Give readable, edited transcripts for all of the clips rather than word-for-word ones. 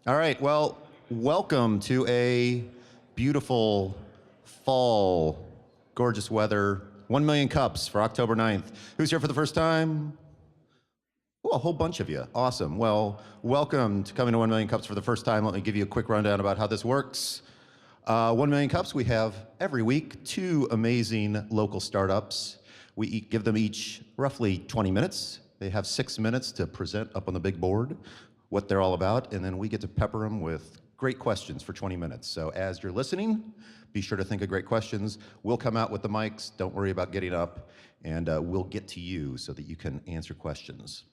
All right, well, welcome to a beautiful fall, gorgeous weather, 1 million cups for October 9th. Who's here for the first time? Oh, a whole bunch of you. Awesome. Well, welcome to coming to 1 million cups for the first time. Let me give you a quick rundown about how this works. 1 million cups, we have every week 2 amazing local startups. We give them each roughly 20 minutes. They have 6 minutes to present up on the big board what they're all about, and then we get to pepper them with great questions for 20 minutes. So as you're listening, be sure to think of great questions. We'll come out with the mics. Don't worry about getting up, and we'll get to you so that you can answer questions.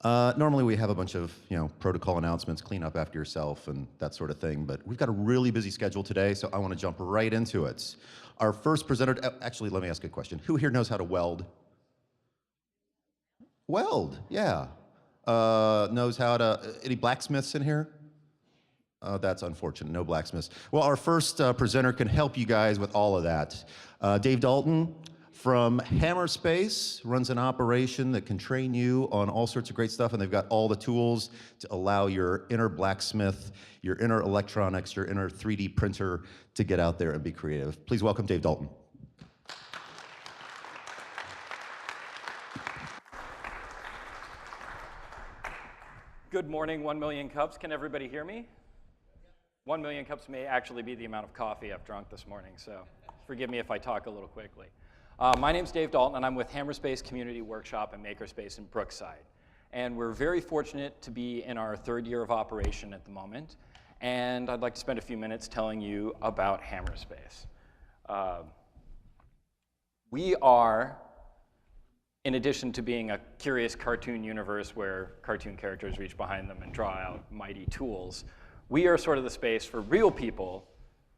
Normally we have a bunch of protocol announcements, clean up after yourself and that sort of thing, but we've got a really busy schedule today, so I want to jump right into it. Our first presenter, actually let me ask a question. Who here knows how to weld? Weld, yeah. Knows how to, any blacksmiths in here? That's unfortunate, no blacksmiths. Well, our first presenter can help you guys with all of that. Dave Dalton from Hammerspace runs an operation that can train you on all sorts of great stuff, and they've got all the tools to allow your inner blacksmith, your inner electronics, your inner 3D printer to get out there and be creative. Please welcome Dave Dalton. Good morning, 1 million cups. Can everybody hear me? 1 million cups may actually be the amount of coffee I've drunk this morning, so forgive me if I talk a little quickly. My name's Dave Dalton, and I'm with Hammerspace Community Workshop and Makerspace in Brookside. And we're very fortunate to be in our 3rd year of operation at the moment, and I'd like to spend a few minutes telling you about Hammerspace. We are, in addition to being a curious cartoon universe where cartoon characters reach behind them and draw out mighty tools, we are sort of the space for real people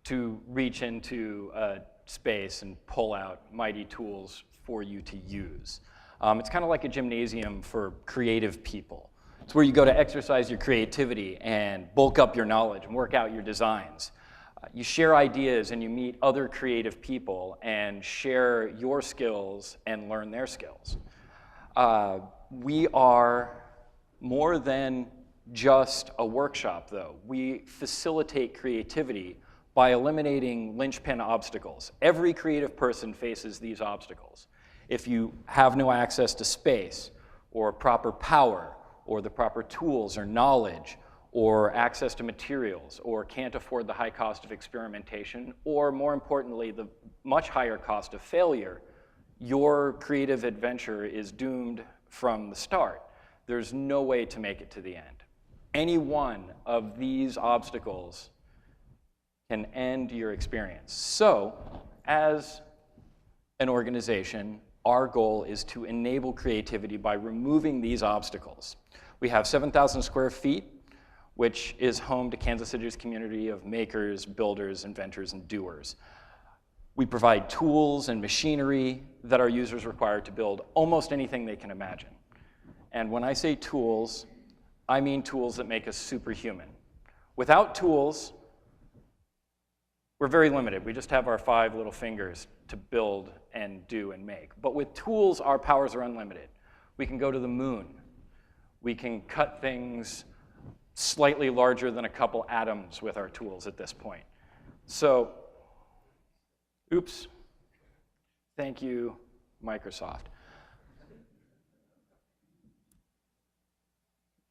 to reach into a space and pull out mighty tools for you to use. It's kind of like a gymnasium for creative people. It's where you go to exercise your creativity and bulk up your knowledge and work out your designs. You share ideas and you meet other creative people and share your skills and learn their skills. We are more than just a workshop, though. We facilitate creativity by eliminating linchpin obstacles. Every creative person faces these obstacles. If you have no access to space, or proper power, or the proper tools or knowledge, or access to materials, or can't afford the high cost of experimentation, or more importantly, the much higher cost of failure, your creative adventure is doomed from the start. There's no way to make it to the end. Any one of these obstacles can end your experience. So, as an organization, our goal is to enable creativity by removing these obstacles. We have 7,000 square feet, which is home to Kansas City's community of makers, builders, inventors, and doers. We provide tools and machinery that our users require to build almost anything they can imagine. And when I say tools, I mean tools that make us superhuman. Without tools, we're very limited. We just have our 5 little fingers to build and do and make. But with tools, our powers are unlimited. We can go to the moon. We can cut things slightly larger than a couple atoms with our tools at this point. So, oops. Thank you, Microsoft.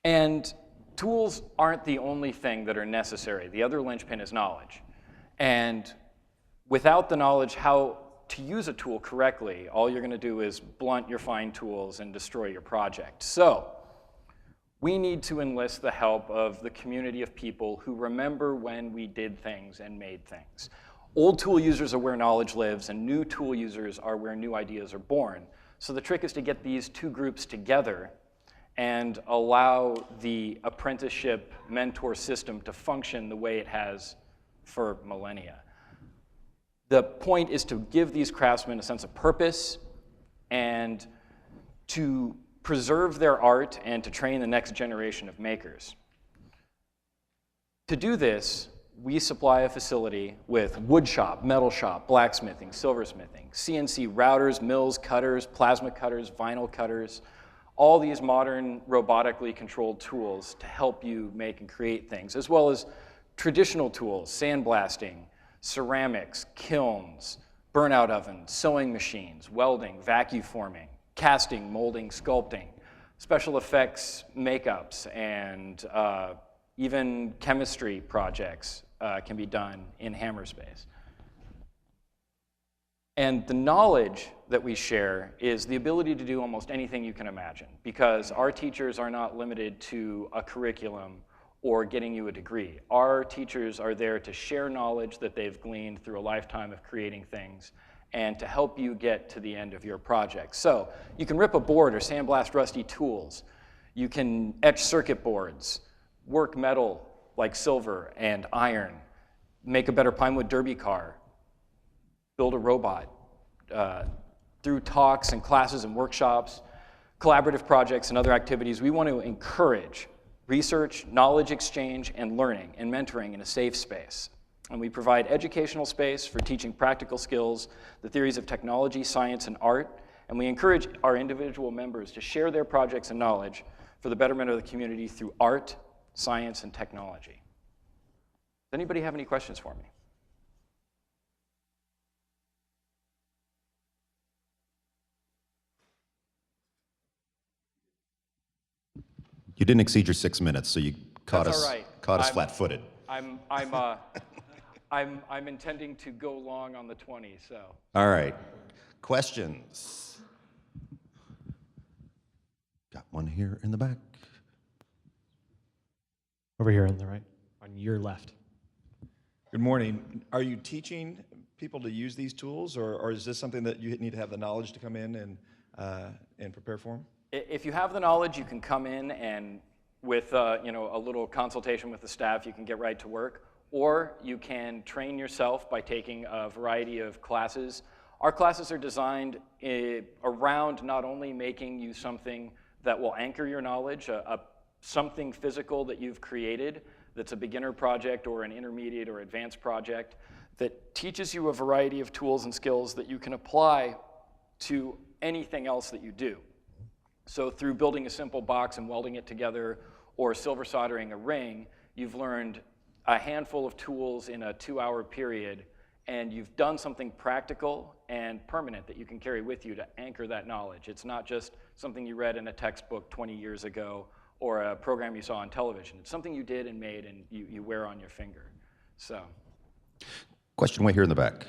And tools aren't the only thing that are necessary. The other linchpin is knowledge. And without the knowledge how to use a tool correctly, all you're going to do is blunt your fine tools and destroy your project. So we need to enlist the help of the community of people who remember when we did things and made things. Old tool users are where knowledge lives, and new tool users are where new ideas are born. So the trick is to get these 2 groups together and allow the apprenticeship mentor system to function the way it has for millennia. The point is to give these craftsmen a sense of purpose and to preserve their art and to train the next generation of makers. To do this, we supply a facility with wood shop, metal shop, blacksmithing, silversmithing, CNC routers, mills, cutters, plasma cutters, vinyl cutters, all these modern robotically controlled tools to help you make and create things, as well as traditional tools, sandblasting, ceramics, kilns, burnout ovens, sewing machines, welding, vacuum forming, casting, molding, sculpting, special effects makeups, and even chemistry projects can be done in Hammerspace. And the knowledge that we share is the ability to do almost anything you can imagine, because our teachers are not limited to a curriculum or getting you a degree. Our teachers are there to share knowledge that they've gleaned through a lifetime of creating things and to help you get to the end of your project. So you can rip a board or sandblast rusty tools. You can etch circuit boards, work metal like silver and iron, make a better pinewood derby car, build a robot. Through talks and classes and workshops, collaborative projects and other activities, we want to encourage research, knowledge exchange, and learning and mentoring in a safe space. And we provide educational space for teaching practical skills, the theories of technology, science, and art, and we encourage our individual members to share their projects and knowledge for the betterment of the community through art, science, and technology. Does anybody have any questions for me? You didn't exceed your 6 minutes, so you caught That's us all right. caught us flat-footed. I'm intending to go long on the 20, so. All right. Questions? Got one here in the back. Over here on the right, on your left. Good morning. Are you teaching people to use these tools, or is this something that you need to have the knowledge to come in and prepare for them? If you have the knowledge, you can come in and with a little consultation with the staff, you can get right to work. Or you can train yourself by taking a variety of classes. Our classes are designed around not only making you something that will anchor your knowledge, something physical that you've created that's a beginner project or an intermediate or advanced project that teaches you a variety of tools and skills that you can apply to anything else that you do. So through building a simple box and welding it together or silver soldering a ring, you've learned a handful of tools in a 2-hour period, and you've done something practical and permanent that you can carry with you to anchor that knowledge. It's not just something you read in a textbook 20 years ago or a program you saw on television. It's something you did and made and you wear on your finger. So. Question way here in the back.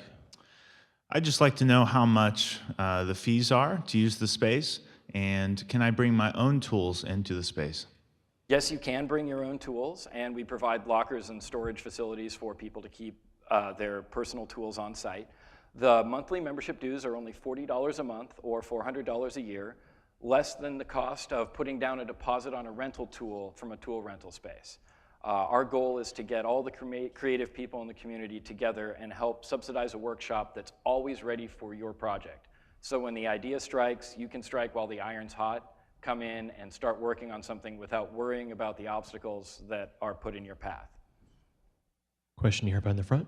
I'd just like to know how much the fees are to use the space, and can I bring my own tools into the space? Yes, you can bring your own tools, and we provide lockers and storage facilities for people to keep their personal tools on site. The monthly membership dues are only $40 a month or $400 a year, less than the cost of putting down a deposit on a rental tool from a tool rental space. Our goal is to get all the creative people in the community together and help subsidize a workshop that's always ready for your project. So when the idea strikes, you can strike while the iron's hot, come in and start working on something without worrying about the obstacles that are put in your path. Question here up in the front.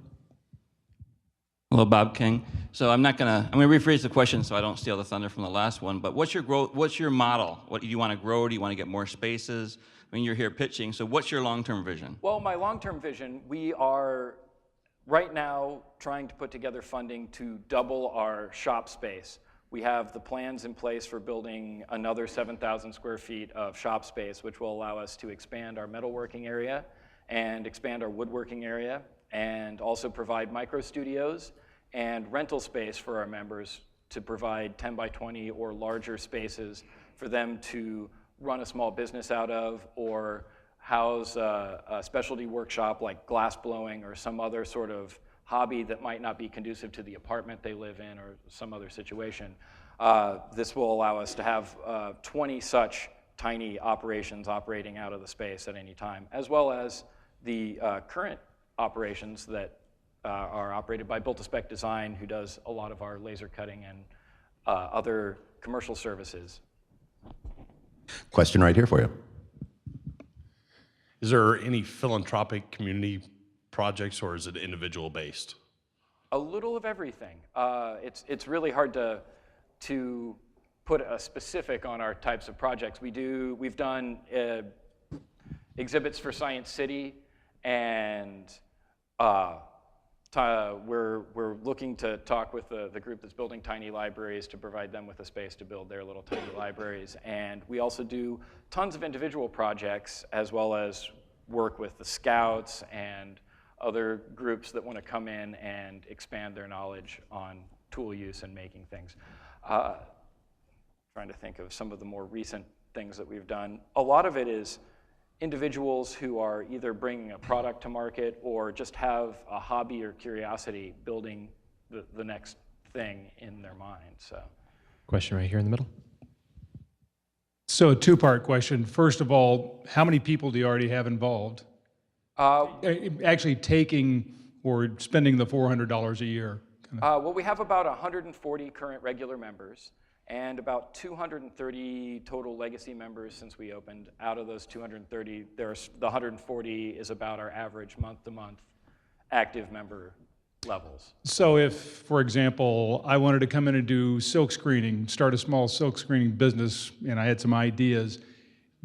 Hello, Bob King. So I'm gonna rephrase the question so I don't steal the thunder from the last one, but what's your model? What do you want to grow? Do you want to get more spaces? I mean, you're here pitching, so what's your long-term vision? Well, my long-term vision, we are right now trying to put together funding to double our shop space. We have the plans in place for building another 7,000 square feet of shop space, which will allow us to expand our metalworking area and expand our woodworking area, and also provide micro studios and rental space for our members to provide 10 by 20 or larger spaces for them to run a small business out of or house a specialty workshop like glass blowing or some other sort of hobby that might not be conducive to the apartment they live in or some other situation. This will allow us to have 20 such tiny operations operating out of the space at any time, as well as the current operations that are operated by Built-to-Spec Design, who does a lot of our laser cutting and other commercial services. Question right here for you. Is there any philanthropic community projects, or is it individual based? A little of everything. It's really hard to put a specific on our types of projects. We've done exhibits for Science City, and we're looking to talk with the group that's building tiny libraries to provide them with a space to build their little tiny libraries. And we also do tons of individual projects, as well as work with the Scouts and other groups that want to come in and expand their knowledge on tool use and making things. Trying to think of some of the more recent things that we've done. A lot of it is individuals who are either bringing a product to market or just have a hobby or curiosity building the next thing in their mind. So, Question right here in the middle. So a two-part question. First of all, how many people do you already have involved? Actually taking or spending the $400 a year? well, we have about 140 current regular members and about 230 total legacy members since we opened. Out of those 230, the 140 is about our average month-to-month active member levels. So if, for example, I wanted to come in and do silk screening, start a small silk screening business, and I had some ideas,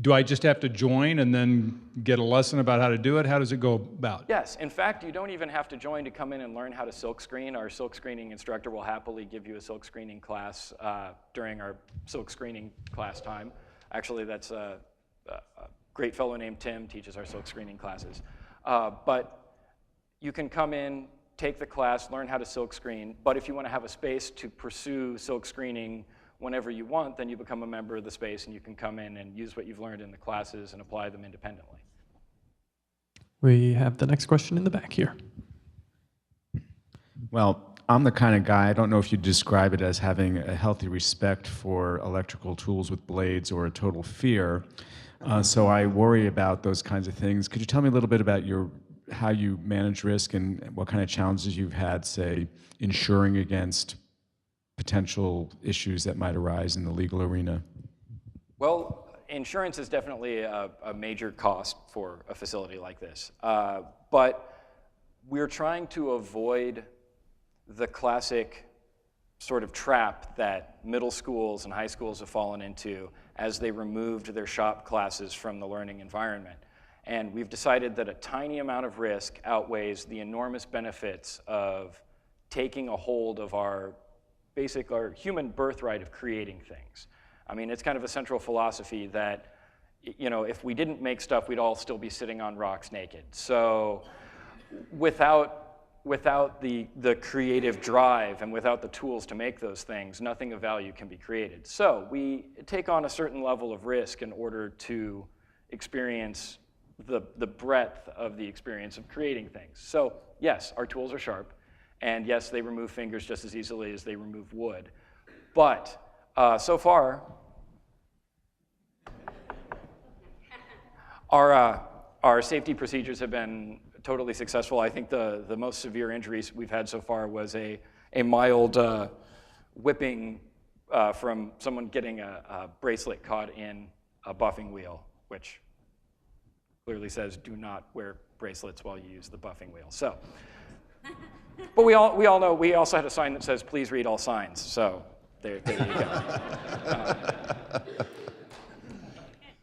do I just have to join and then get a lesson about how to do it? How does it go about? Yes, in fact, you don't even have to join to come in and learn how to silk screen. Our silk screening instructor will happily give you a silk screening class during our silk screening class time. Actually, that's a great fellow named Tim teaches our silk screening classes. But you can come in, take the class, learn how to silk screen, but if you want to have a space to pursue silk screening whenever you want, then you become a member of the space and you can come in and use what you've learned in the classes and apply them independently. We have the next question in the back here. Well, I'm the kind of guy, I don't know if you'd describe it as having a healthy respect for electrical tools with blades or a total fear. So I worry about those kinds of things. Could you tell me a little bit about how you manage risk and what kind of challenges you've had, say, insuring against potential issues that might arise in the legal arena? Well, insurance is definitely a major cost for a facility like this. But we're trying to avoid the classic sort of trap that middle schools and high schools have fallen into as they removed their shop classes from the learning environment. And we've decided that a tiny amount of risk outweighs the enormous benefits of taking a hold of our human birthright of creating things. I mean, it's kind of a central philosophy that, you know, if we didn't make stuff, we'd all still be sitting on rocks naked. So without the creative drive and without the tools to make those things, nothing of value can be created. So we take on a certain level of risk in order to experience the breadth of the experience of creating things. So yes, our tools are sharp. And yes, they remove fingers just as easily as they remove wood. But so far, our safety procedures have been totally successful. I think the most severe injuries we've had so far was a mild whipping from someone getting a bracelet caught in a buffing wheel, which clearly says do not wear bracelets while you use the buffing wheel. So. But we all know, we also had a sign that says, please read all signs. So there you go.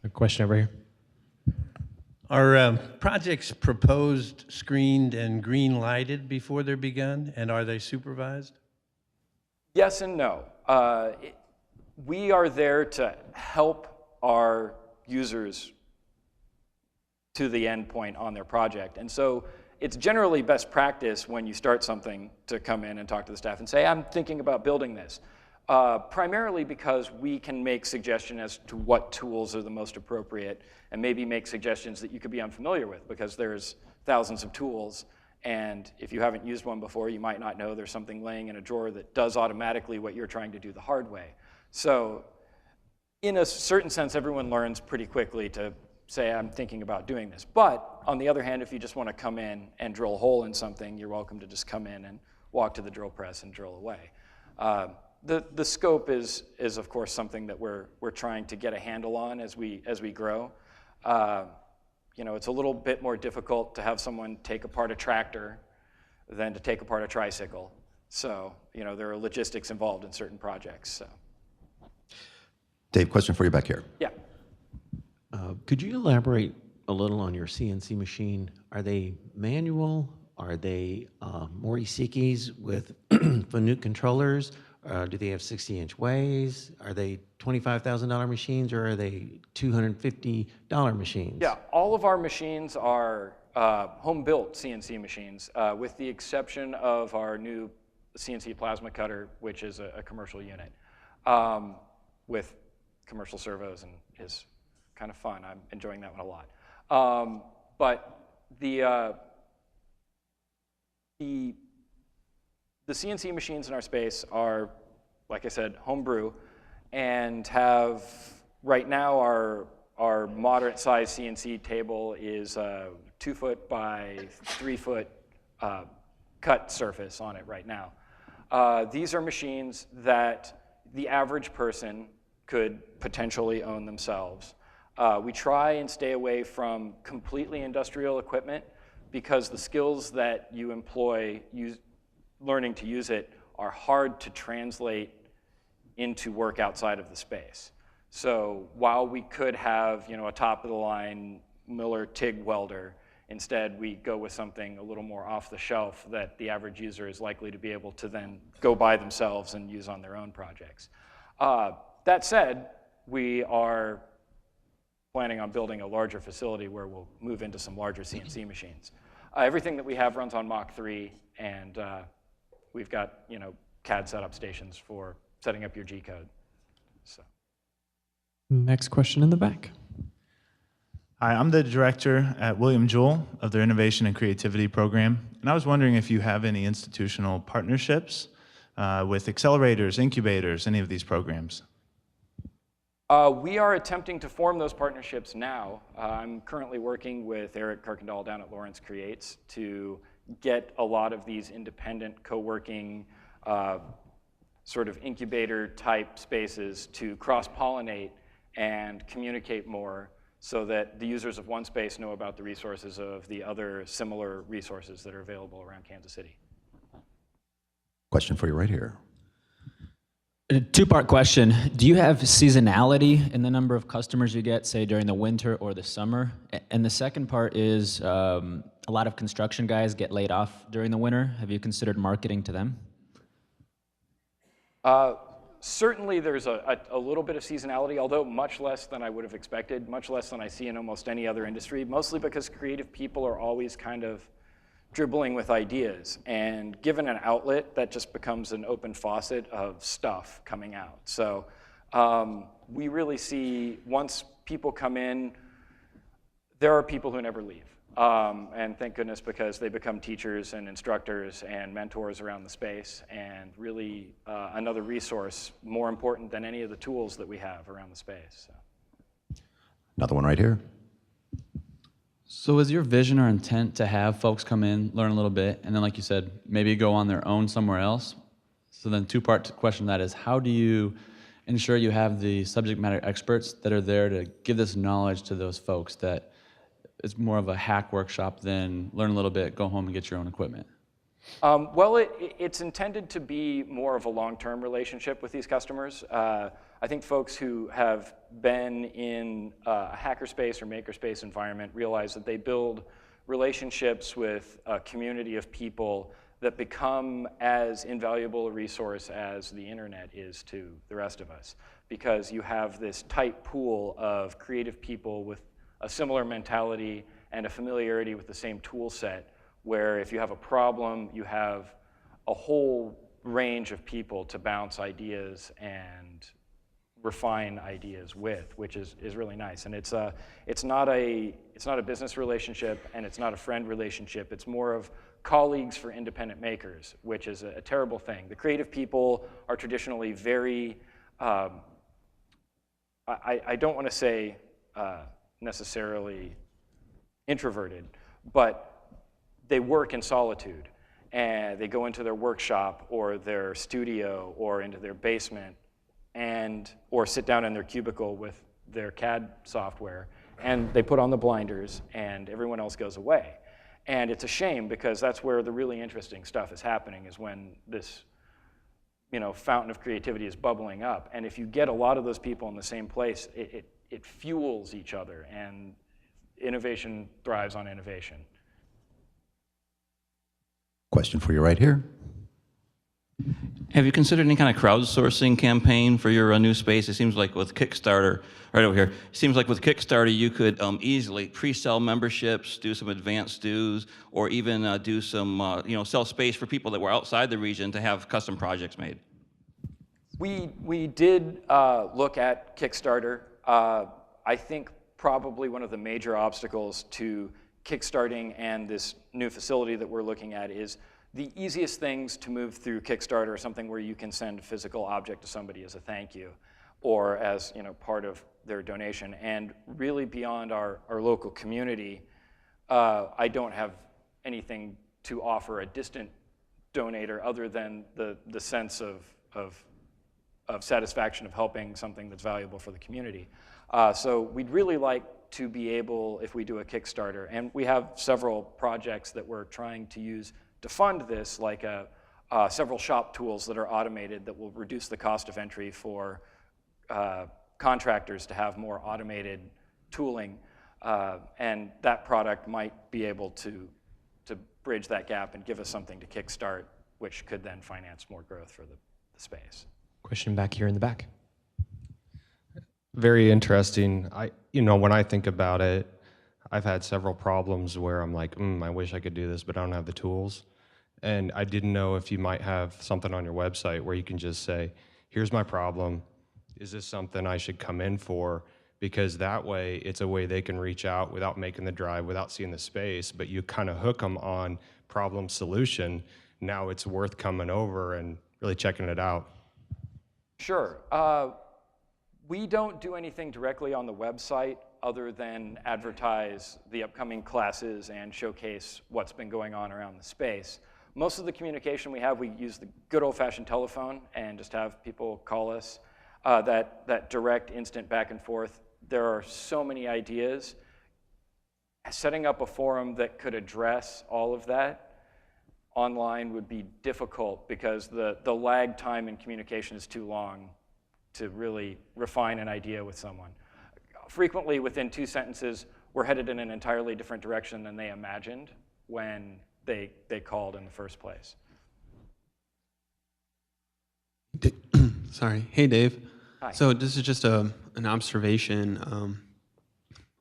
A question over here. Are projects proposed, screened, and green lighted before they're begun, and are they supervised? Yes and no. We are there to help our users to the end point on their project. And so it's generally best practice when you start something to come in and talk to the staff and say, I'm thinking about building this. Primarily because we can make suggestions as to what tools are the most appropriate and maybe make suggestions that you could be unfamiliar with because there's thousands of tools. And if you haven't used one before, you might not know there's something laying in a drawer that does automatically what you're trying to do the hard way. So in a certain sense, everyone learns pretty quickly to say, I'm thinking about doing this. But on the other hand, if you just want to come in and drill a hole in something, you're welcome to just come in and walk to the drill press and drill away. The scope is of course something that we're trying to get a handle on as we grow. You know, it's a little bit more difficult to have someone take apart a tractor than to take apart a tricycle. So, you know, there are logistics involved in certain projects. So. Dave, question for you back here. Yeah. Could you elaborate a little on your CNC machine? Are they manual? Are they Mori-Sikis with Fanuc controllers? Do they have 60-inch ways? Are they $25,000 machines, or are they $250 machines? Yeah, all of our machines are home-built CNC machines, with the exception of our new CNC plasma cutter, which is a commercial unit, with commercial servos, and is kind of fun. I'm enjoying that one a lot. But the CNC machines in our space are, like I said, homebrew, and have, right now, our moderate-sized CNC table is 2 foot by 3 foot cut surface on it right now. These are machines that the average person could potentially own themselves. We try and stay away from completely industrial equipment, because the skills that you employ learning to use it are hard to translate into work outside of the space. So while we could have, a top-of-the-line Miller TIG welder, instead we go with something a little more off the shelf that the average user is likely to be able to then go buy themselves and use on their own projects. That said, we are planning on building a larger facility where we'll move into some larger CNC machines. Everything that we have runs on Mach 3, and we've got CAD setup stations for setting up your G-code. So. Next question in the back. Hi, I'm the director at William Jewell of their Innovation and Creativity program, and I was wondering if you have any institutional partnerships with accelerators, incubators, any of these programs. We are attempting to form those partnerships now. I'm currently working with Eric Kirkendall down at Lawrence Creates to get a lot of these independent co-working sort of incubator type spaces to cross-pollinate and communicate more, so that the users of one space know about the resources of the other similar resources that are available around Kansas City. Question for you right here. A two-part question. Do you have seasonality in the number of customers you get, say, during the winter or the summer? And the second part is, a lot of construction guys get laid off during the winter. Have you considered marketing to them? Certainly there's a little bit of seasonality, although much less than I would have expected, much less than I see in almost any other industry, mostly because creative people are always kind of dribbling with ideas, and given an outlet, that just becomes an open faucet of stuff coming out. So we really see, once people come in, there are people who never leave. And thank goodness, because they become teachers and instructors and mentors around the space, and really another resource more important than any of the tools that we have around the space. So. Another one right here. So is your vision or intent to have folks come in, learn a little bit, and then, like you said, maybe go on their own somewhere else? So then two-part question to that is, how do you ensure you have the subject matter experts that are there to give this knowledge to those folks that it's more of a hack workshop than learn a little bit, go home and get your own equipment? Well, it's intended to be more of a long-term relationship with these customers. I think folks who have been in a hackerspace or makerspace environment realize that they build relationships with a community of people that become as invaluable a resource as the internet is to the rest of us, because you have this tight pool of creative people with a similar mentality and a familiarity with the same tool set, where if you have a problem, you have a whole range of people to bounce ideas and refine ideas with, which is really nice. And it's not a business relationship, and it's not a friend relationship. It's more of colleagues for independent makers, which is a terrible thing. The creative people are traditionally very, I don't want to say necessarily introverted, but they work in solitude, and they go into their workshop or their studio or into their basement, or sit down in their cubicle with their CAD software, and they put on the blinders, and everyone else goes away. And it's a shame, because that's where the really interesting stuff is happening, is when this fountain of creativity is bubbling up. And if you get a lot of those people in the same place, it fuels each other, and innovation thrives on innovation. Question for you right here. Have you considered any kind of crowdsourcing campaign for your new space? It seems like with Kickstarter, right over here, it seems like with Kickstarter you could easily pre-sell memberships, do some advanced dues, or even do some, sell space for people that were outside the region to have custom projects made. We did look at Kickstarter. I think probably one of the major obstacles to kickstarting and this new facility that we're looking at is the easiest things to move through Kickstarter are something where you can send a physical object to somebody as a thank you or as part of their donation. And really beyond our local community, I don't have anything to offer a distant donator other than the sense of satisfaction of helping something that's valuable for the community. So we'd really like to be able, if we do a Kickstarter, and we have several projects that we're trying to use to fund this, like several shop tools that are automated that will reduce the cost of entry for contractors to have more automated tooling. And that product might be able to bridge that gap and give us something to kickstart, which could then finance more growth for the space. Question back here in the back. Very interesting. When I think about it, I've had several problems where I'm like, I wish I could do this, but I don't have the tools. And I didn't know if you might have something on your website where you can just say, here's my problem. Is this something I should come in for? Because that way, it's a way they can reach out without making the drive, without seeing the space, but you kind of hook them on problem solution. Now it's worth coming over and really checking it out. Sure. We don't do anything directly on the website other than advertise the upcoming classes and showcase what's been going on around the space. Most of the communication we have, we use the good old-fashioned telephone and just have people call us. That direct, instant back and forth. There are so many ideas. Setting up a forum that could address all of that online would be difficult because the lag time in communication is too long to really refine an idea with someone. Frequently, within 2 sentences, we're headed in an entirely different direction than they imagined when they called in the first place. Sorry. Hey, Dave. Hi. So this is just an observation.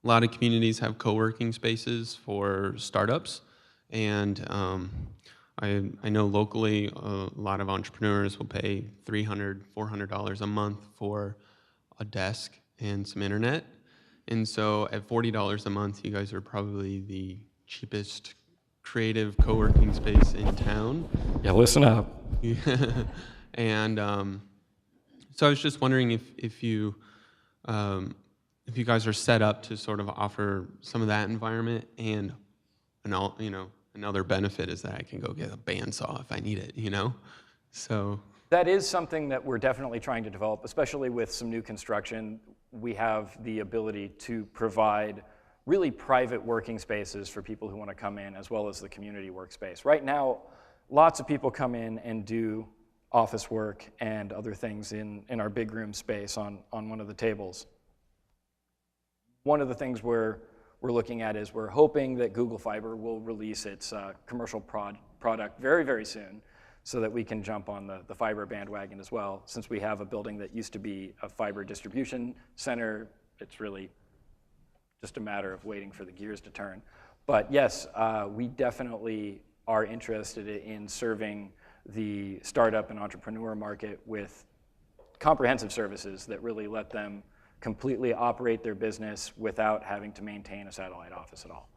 A lot of communities have co-working spaces for startups, and I know locally a lot of entrepreneurs will pay $300, $400 a month for a desk and some internet. And so at $40 a month, you guys are probably the cheapest creative co-working space in town. Yeah, listen up. And so I was just wondering if you guys are set up to sort of offer some of that environment, and another benefit is that I can go get a bandsaw if I need it, So that is something that we're definitely trying to develop, especially with some new construction. We have the ability to provide really private working spaces for people who want to come in, as well as the community workspace. Right now, lots of people come in and do office work and other things in our big room space on one of the tables. One of the things we're looking at is we're hoping that Google Fiber will release its commercial product very, very soon so that we can jump on the fiber bandwagon as well. Since we have a building that used to be a fiber distribution center, it's really just a matter of waiting for the gears to turn. But yes, we definitely are interested in serving the startup and entrepreneur market with comprehensive services that really let them completely operate their business without having to maintain a satellite office at all.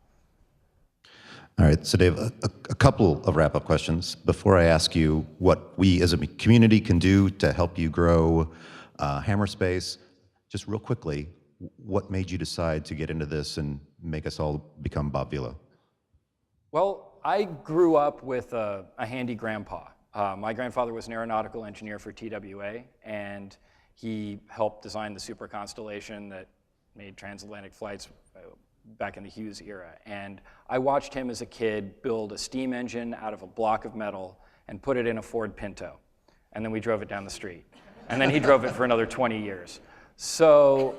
All right, so Dave, a couple of wrap-up questions before I ask you what we as a community can do to help you grow Hammerspace. Just real quickly, what made you decide to get into this and make us all become Bob Vila? Well, I grew up with a handy grandpa. My grandfather was an aeronautical engineer for TWA, and he helped design the super constellation that made transatlantic flights back in the Hughes era. And I watched him as a kid build a steam engine out of a block of metal and put it in a Ford Pinto. and then we drove it down the street. And then he drove it for another 20 years. So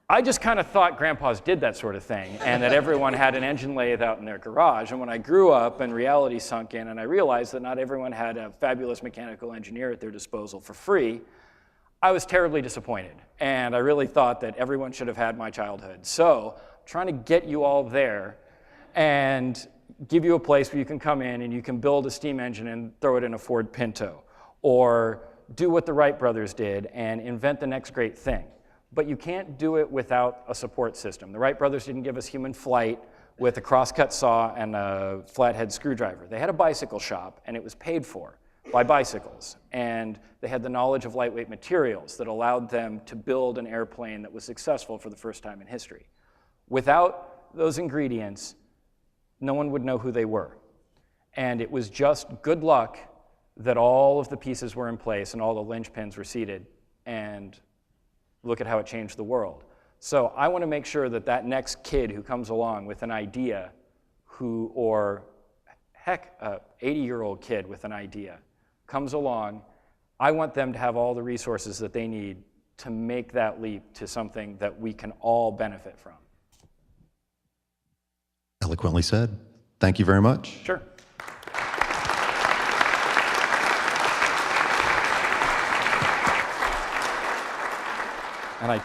I just kind of thought grandpas did that sort of thing, and that everyone had an engine lathe out in their garage. And when I grew up and reality sunk in and I realized that not everyone had a fabulous mechanical engineer at their disposal for free, I was terribly disappointed. And I really thought that everyone should have had my childhood. So I'm trying to get you all there and give you a place where you can come in and you can build a steam engine and throw it in a Ford Pinto, or do what the Wright brothers did and invent the next great thing. But you can't do it without a support system. The Wright brothers didn't give us human flight with a crosscut saw and a flathead screwdriver. They had a bicycle shop, and it was paid for by bicycles. And they had the knowledge of lightweight materials that allowed them to build an airplane that was successful for the first time in history. Without those ingredients, no one would know who they were. And it was just good luck that all of the pieces were in place and all the linchpins were seated, and look at how it changed the world. So I want to make sure that that next kid who comes along with an idea, or heck, a 80-year-old kid with an idea comes along, I want them to have all the resources that they need to make that leap to something that we can all benefit from. Eloquently said. Thank you very much. Sure. And I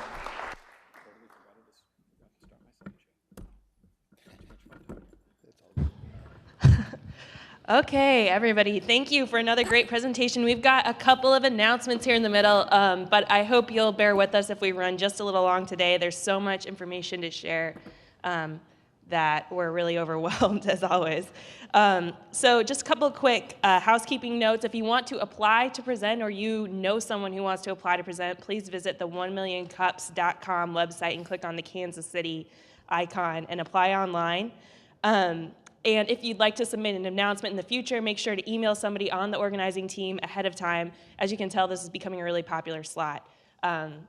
Okay, everybody, thank you for another great presentation. We've got a couple of announcements here in the middle, but I hope you'll bear with us if we run just a little long today. There's so much information to share that we're really overwhelmed, as always. So just a couple of quick housekeeping notes. If you want to apply to present, or you know someone who wants to apply to present, please visit the 1millioncups.com website and click on the Kansas City icon and apply online. And if you'd like to submit an announcement in the future, make sure to email somebody on the organizing team ahead of time. As you can tell, this is becoming a really popular slot,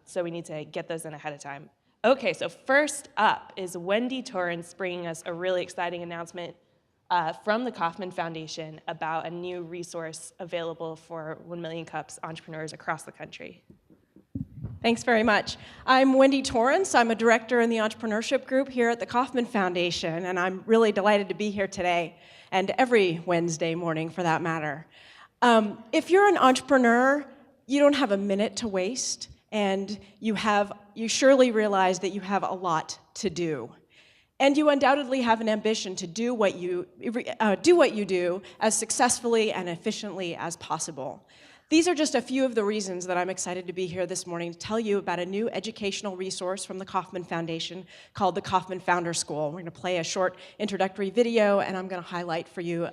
so we need to get those in ahead of time. Okay, so first up is Wendy Torrance bringing us a really exciting announcement from the Kauffman Foundation about a new resource available for 1 Million Cups entrepreneurs across the country. Thanks very much. I'm Wendy Torrance. I'm a director in the entrepreneurship group here at the Kauffman Foundation, and I'm really delighted to be here today, and every Wednesday morning for that matter. If you're an entrepreneur, you don't have a minute to waste, and you surely realize that you have a lot to do. And you undoubtedly have an ambition to do what you do as successfully and efficiently as possible. These are just a few of the reasons that I'm excited to be here this morning to tell you about a new educational resource from the Kauffman Foundation called the Kauffman Founder School. We're going to play a short introductory video, and I'm going to highlight for you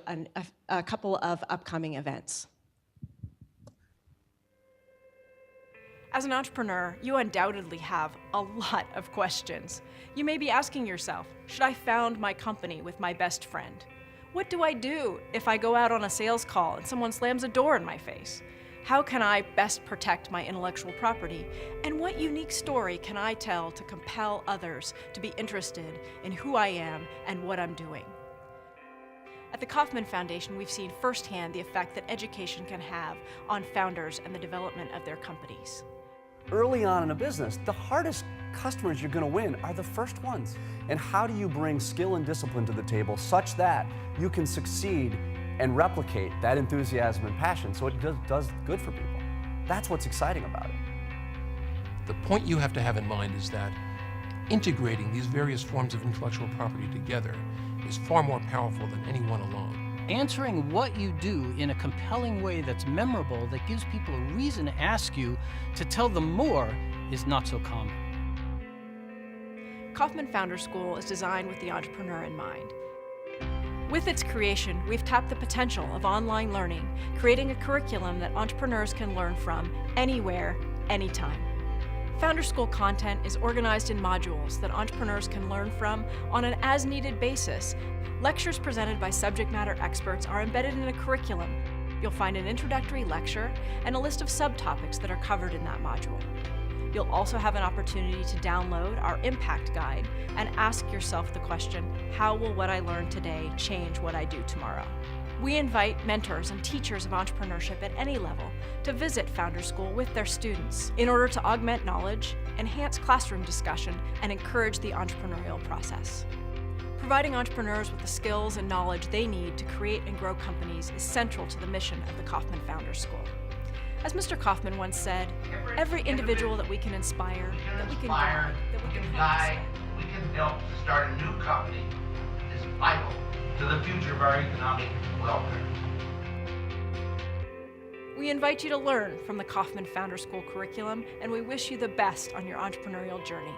a couple of upcoming events. As an entrepreneur, you undoubtedly have a lot of questions. You may be asking yourself, should I found my company with my best friend? What do I do if I go out on a sales call and someone slams a door in my face? How can I best protect my intellectual property? And what unique story can I tell to compel others to be interested in who I am and what I'm doing? At the Kauffman Foundation, we've seen firsthand the effect that education can have on founders and the development of their companies. Early on in a business, the hardest customers you're going to win are the first ones. And how do you bring skill and discipline to the table such that you can succeed and replicate that enthusiasm and passion so it does good for people? That's what's exciting about it. The point you have to have in mind is that integrating these various forms of intellectual property together is far more powerful than any one alone. Answering what you do in a compelling way that's memorable, that gives people a reason to ask you to tell them more, is not so common. Kauffman Founder School is designed with the entrepreneur in mind. With its creation, we've tapped the potential of online learning, creating a curriculum that entrepreneurs can learn from anywhere, anytime. Founder School content is organized in modules that entrepreneurs can learn from on an as-needed basis. Lectures presented by subject matter experts are embedded in a curriculum. You'll find an introductory lecture and a list of subtopics that are covered in that module. You'll also have an opportunity to download our impact guide and ask yourself the question, how will what I learned today change what I do tomorrow? We invite mentors and teachers of entrepreneurship at any level to visit Founder School with their students in order to augment knowledge, enhance classroom discussion, and encourage the entrepreneurial process. Providing entrepreneurs with the skills and knowledge they need to create and grow companies is central to the mission of the Kauffman Founder School. As Mr. Kauffman once said, every individual that we can inspire, that we can guide, that we can help to start a new company is vital to the future of our economic welfare. We invite you to learn from the Kauffman Founder School curriculum, and we wish you the best on your entrepreneurial journey.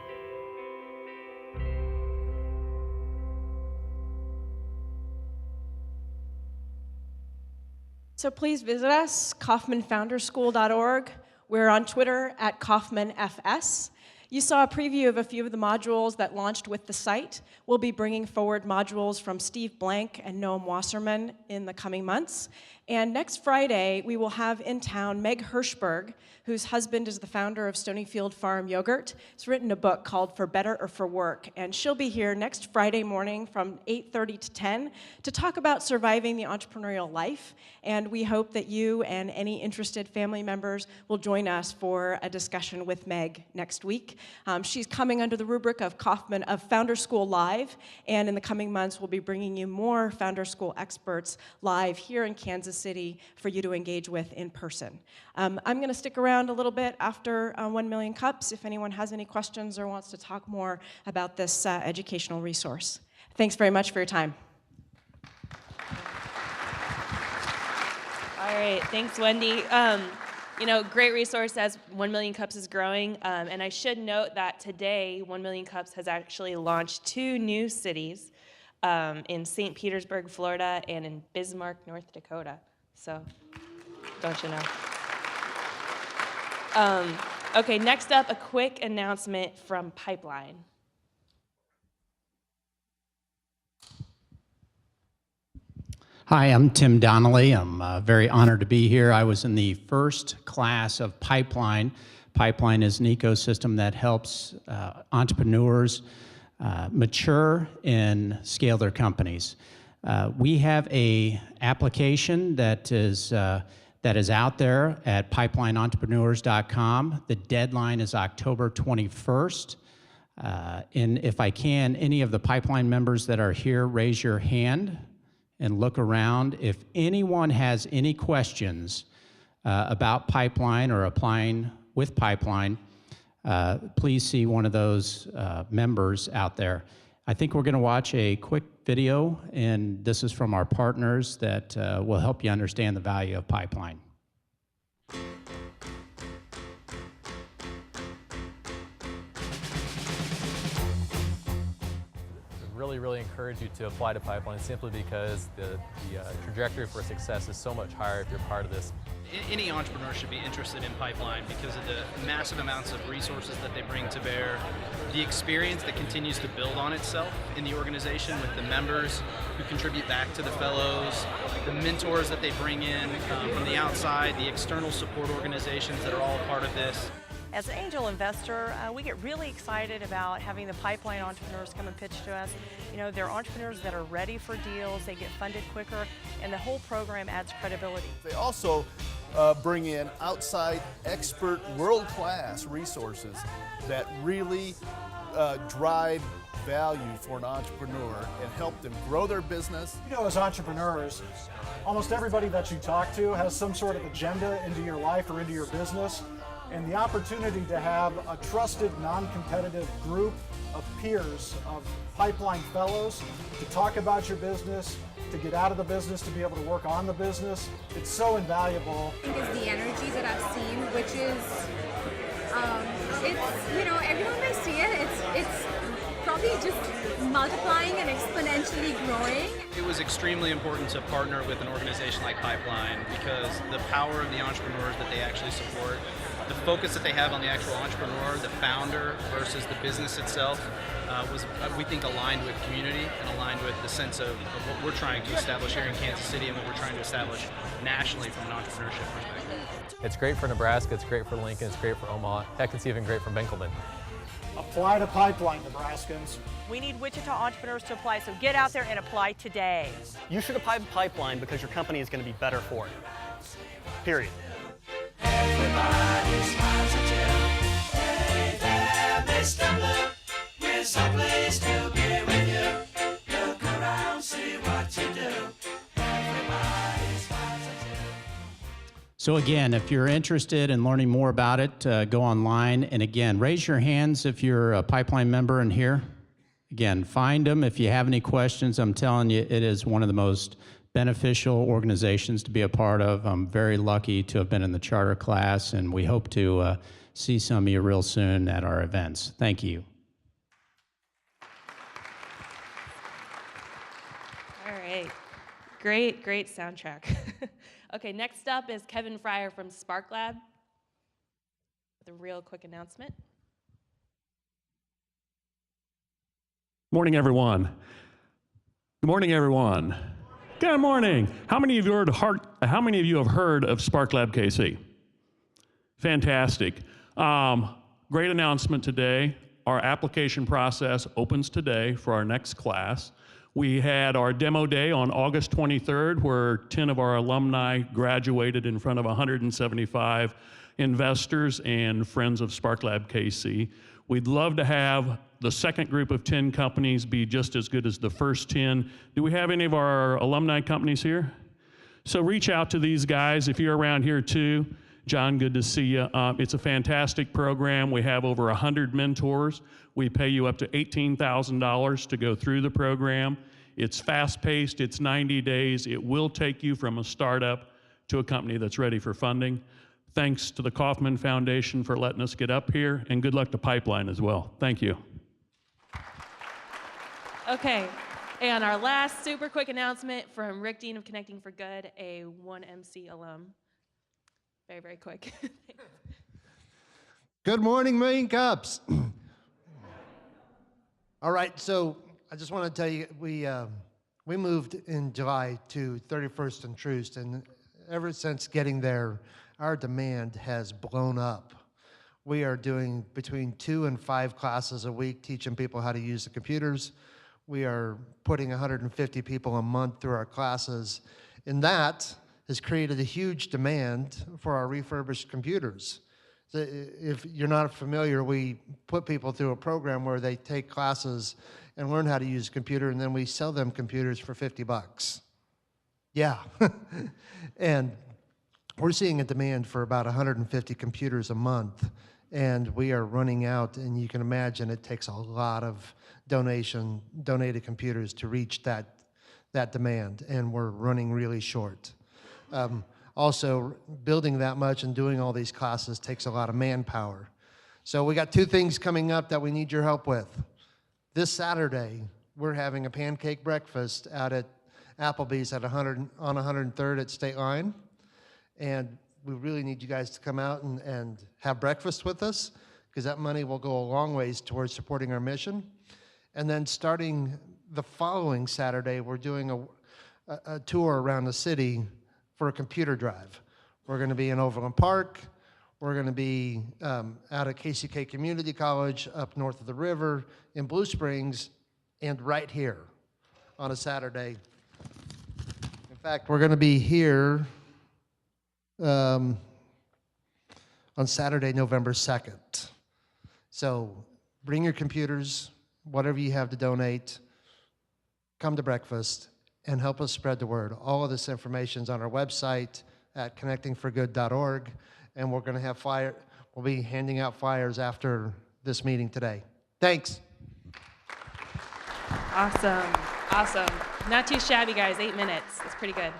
So please visit us, kaufmanfounderschool.org. We're on Twitter at KaufmanFS. You saw a preview of a few of the modules that launched with the site. We'll be bringing forward modules from Steve Blank and Noam Wasserman in the coming months. And next Friday, we will have in town Meg Hirschberg, whose husband is the founder of Stonyfield Farm Yogurt. She's written a book called For Better or For Work, and she'll be here next Friday morning from 8:30 to 10 to talk about surviving the entrepreneurial life. And we hope that you and any interested family members will join us for a discussion with Meg next week. She's coming under the rubric of Founder School Live, and in the coming months, we'll be bringing you more Founder School experts live here in Kansas City for you to engage with in person. I'm going to stick around a little bit after 1 Million Cups if anyone has any questions or wants to talk more about this educational resource. Thanks very much for your time. All right, thanks, Wendy. Great resource as 1 Million Cups is growing. And I should note that today, 1 Million Cups has actually launched 2 new cities in St. Petersburg, Florida, and in Bismarck, North Dakota. So, don't you know? Okay, next up, a quick announcement from Pipeline. Hi, I'm Tim Donnelly. I'm very honored to be here. I was in the first class of Pipeline. Pipeline is an ecosystem that helps entrepreneurs mature and scale their companies. We have an application that is out there at pipelineentrepreneurs.com. The deadline is October 21st. And if I can, any of the Pipeline members that are here, raise your hand and look around. If anyone has any questions about Pipeline or applying with Pipeline, please see one of those members out there. I think we're going to watch a quick video, and this is from our partners that will help you understand the value of Pipeline. Really encourage you to apply to Pipeline simply because the trajectory for success is so much higher if you're part of this. Any entrepreneur should be interested in Pipeline because of the massive amounts of resources that they bring to bear, the experience that continues to build on itself in the organization with the members who contribute back to the fellows, the mentors that they bring in from the outside, the external support organizations that are all a part of this. As an angel investor, we get really excited about having the Pipeline entrepreneurs come and pitch to us. You know, they're entrepreneurs that are ready for deals, they get funded quicker, and the whole program adds credibility. They also bring in outside expert world-class resources that really drive value for an entrepreneur and help them grow their business. You know, as entrepreneurs, almost everybody that you talk to has some sort of agenda into your life or into your business. And the opportunity to have a trusted, non-competitive group of peers, of Pipeline fellows, to talk about your business, to get out of the business, to be able to work on the business, it's so invaluable. I think it's the energy that I've seen, which is, it's, you know, everyone may see it, it's probably just multiplying and exponentially growing. It was extremely important to partner with an organization like Pipeline because the power of the entrepreneurs that they actually support the focus that they have on the actual entrepreneur, the founder versus the business itself was, we think, aligned with community and aligned with the sense of what we're trying to establish here in Kansas City and what we're trying to establish nationally from an entrepreneurship perspective. It's great for Nebraska, it's great for Lincoln, it's great for Omaha. Heck, it's even great for Benkelman. Apply to Pipeline, Nebraskans. We need Wichita entrepreneurs to apply, so get out there and apply today. You should apply to Pipeline because your company is going to be better for it. Period. Everybody smiles at you. Hey there, Mr. Blue. We're someplace to be with you. Look around, see what you do. Everybody smiles at you. So again, if you're interested in learning more about it, go online. And again, raise your hands if you're a Pipeline member in here. Again, find them if you have any questions. I'm telling you, it is one of the most beneficial organizations to be a part of. I'm very lucky to have been in the charter class, and we hope to see some of you real soon at our events. Thank you. All right. Great soundtrack. Okay, next up is Kevin Fryer from Spark Lab with a real quick announcement. Morning, everyone. Good morning, everyone. Good morning. How many of you have heard of Spark Lab KC? Fantastic. Great announcement today. Our application process opens today for our next class. We had our demo day on August 23rd, where 10 of our alumni graduated in front of 175 investors and friends of Spark Lab KC. We'd love to have the second group of 10 companies be just as good as the first 10. Do we have any of our alumni companies here? So reach out to these guys if you're around here too. John, good to see you. It's a fantastic program. We have over 100 mentors. We pay you up to $18,000 to go through the program. It's fast-paced, it's 90 days. It will take you from a startup to a company that's ready for funding. Thanks to the Kauffman Foundation for letting us get up here, and good luck to Pipeline as well. Thank you. Okay, and our last super quick announcement from Rick Dean of Connecting for Good, a 1MC alum. Very quick. Good morning, Million Cups. All right, so I just want to tell you, we moved in July to 31st and Troost, and ever since getting there, our demand has blown up. We are doing between 2 and 5 classes a week, teaching people how to use the computers. We are putting 150 people a month through our classes, and that has created a huge demand for our refurbished computers. So if you're not familiar, we put people through a program where they take classes and learn how to use a computer, and then we sell them computers for $50. Yeah. And we're seeing a demand for about 150 computers a month, and we are running out, and you can imagine it takes a lot of donated computers to reach that demand, and we're running really short. Also, building that much and doing all these classes takes a lot of manpower. So we got 2 things coming up that we need your help with. This Saturday, we're having a pancake breakfast out at Applebee's on 103rd at State Line. And we really need you guys to come out and have breakfast with us, because that money will go a long ways towards supporting our mission. And then starting the following Saturday, we're doing a tour around the city for a computer drive. We're going to be in Overland Park. We're going to be out at KCK Community College up north of the river, in Blue Springs, and right here on a Saturday. In fact, we're going to be here on Saturday, November 2nd. So bring your computers, whatever you have to donate, come to breakfast, and help us spread the word. All of this information is on our website at connectingforgood.org, and we're going to have we'll be handing out flyers after this meeting today. Thanks. Awesome. Not too shabby, guys. 8 minutes. That's pretty good.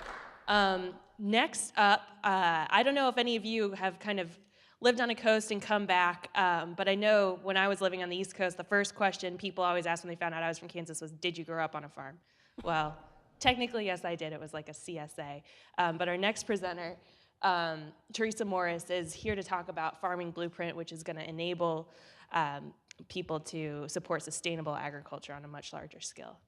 Next up, I don't know if any of you have kind of lived on a coast and come back, but I know when I was living on the East Coast, the first question people always asked when they found out I was from Kansas was, did you grow up on a farm? Well, technically, yes, I did. It was like a CSA. But our next presenter Teresa Morris is here to talk about Farming Blueprint, which is going to enable people to support sustainable agriculture on a much larger scale.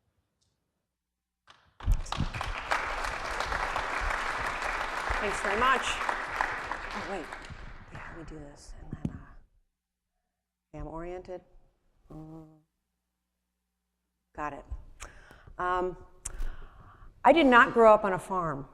Thanks very much. Oh, wait. Yeah, let me do this. And then, okay, I'm oriented. Got it. I did not grow up on a farm.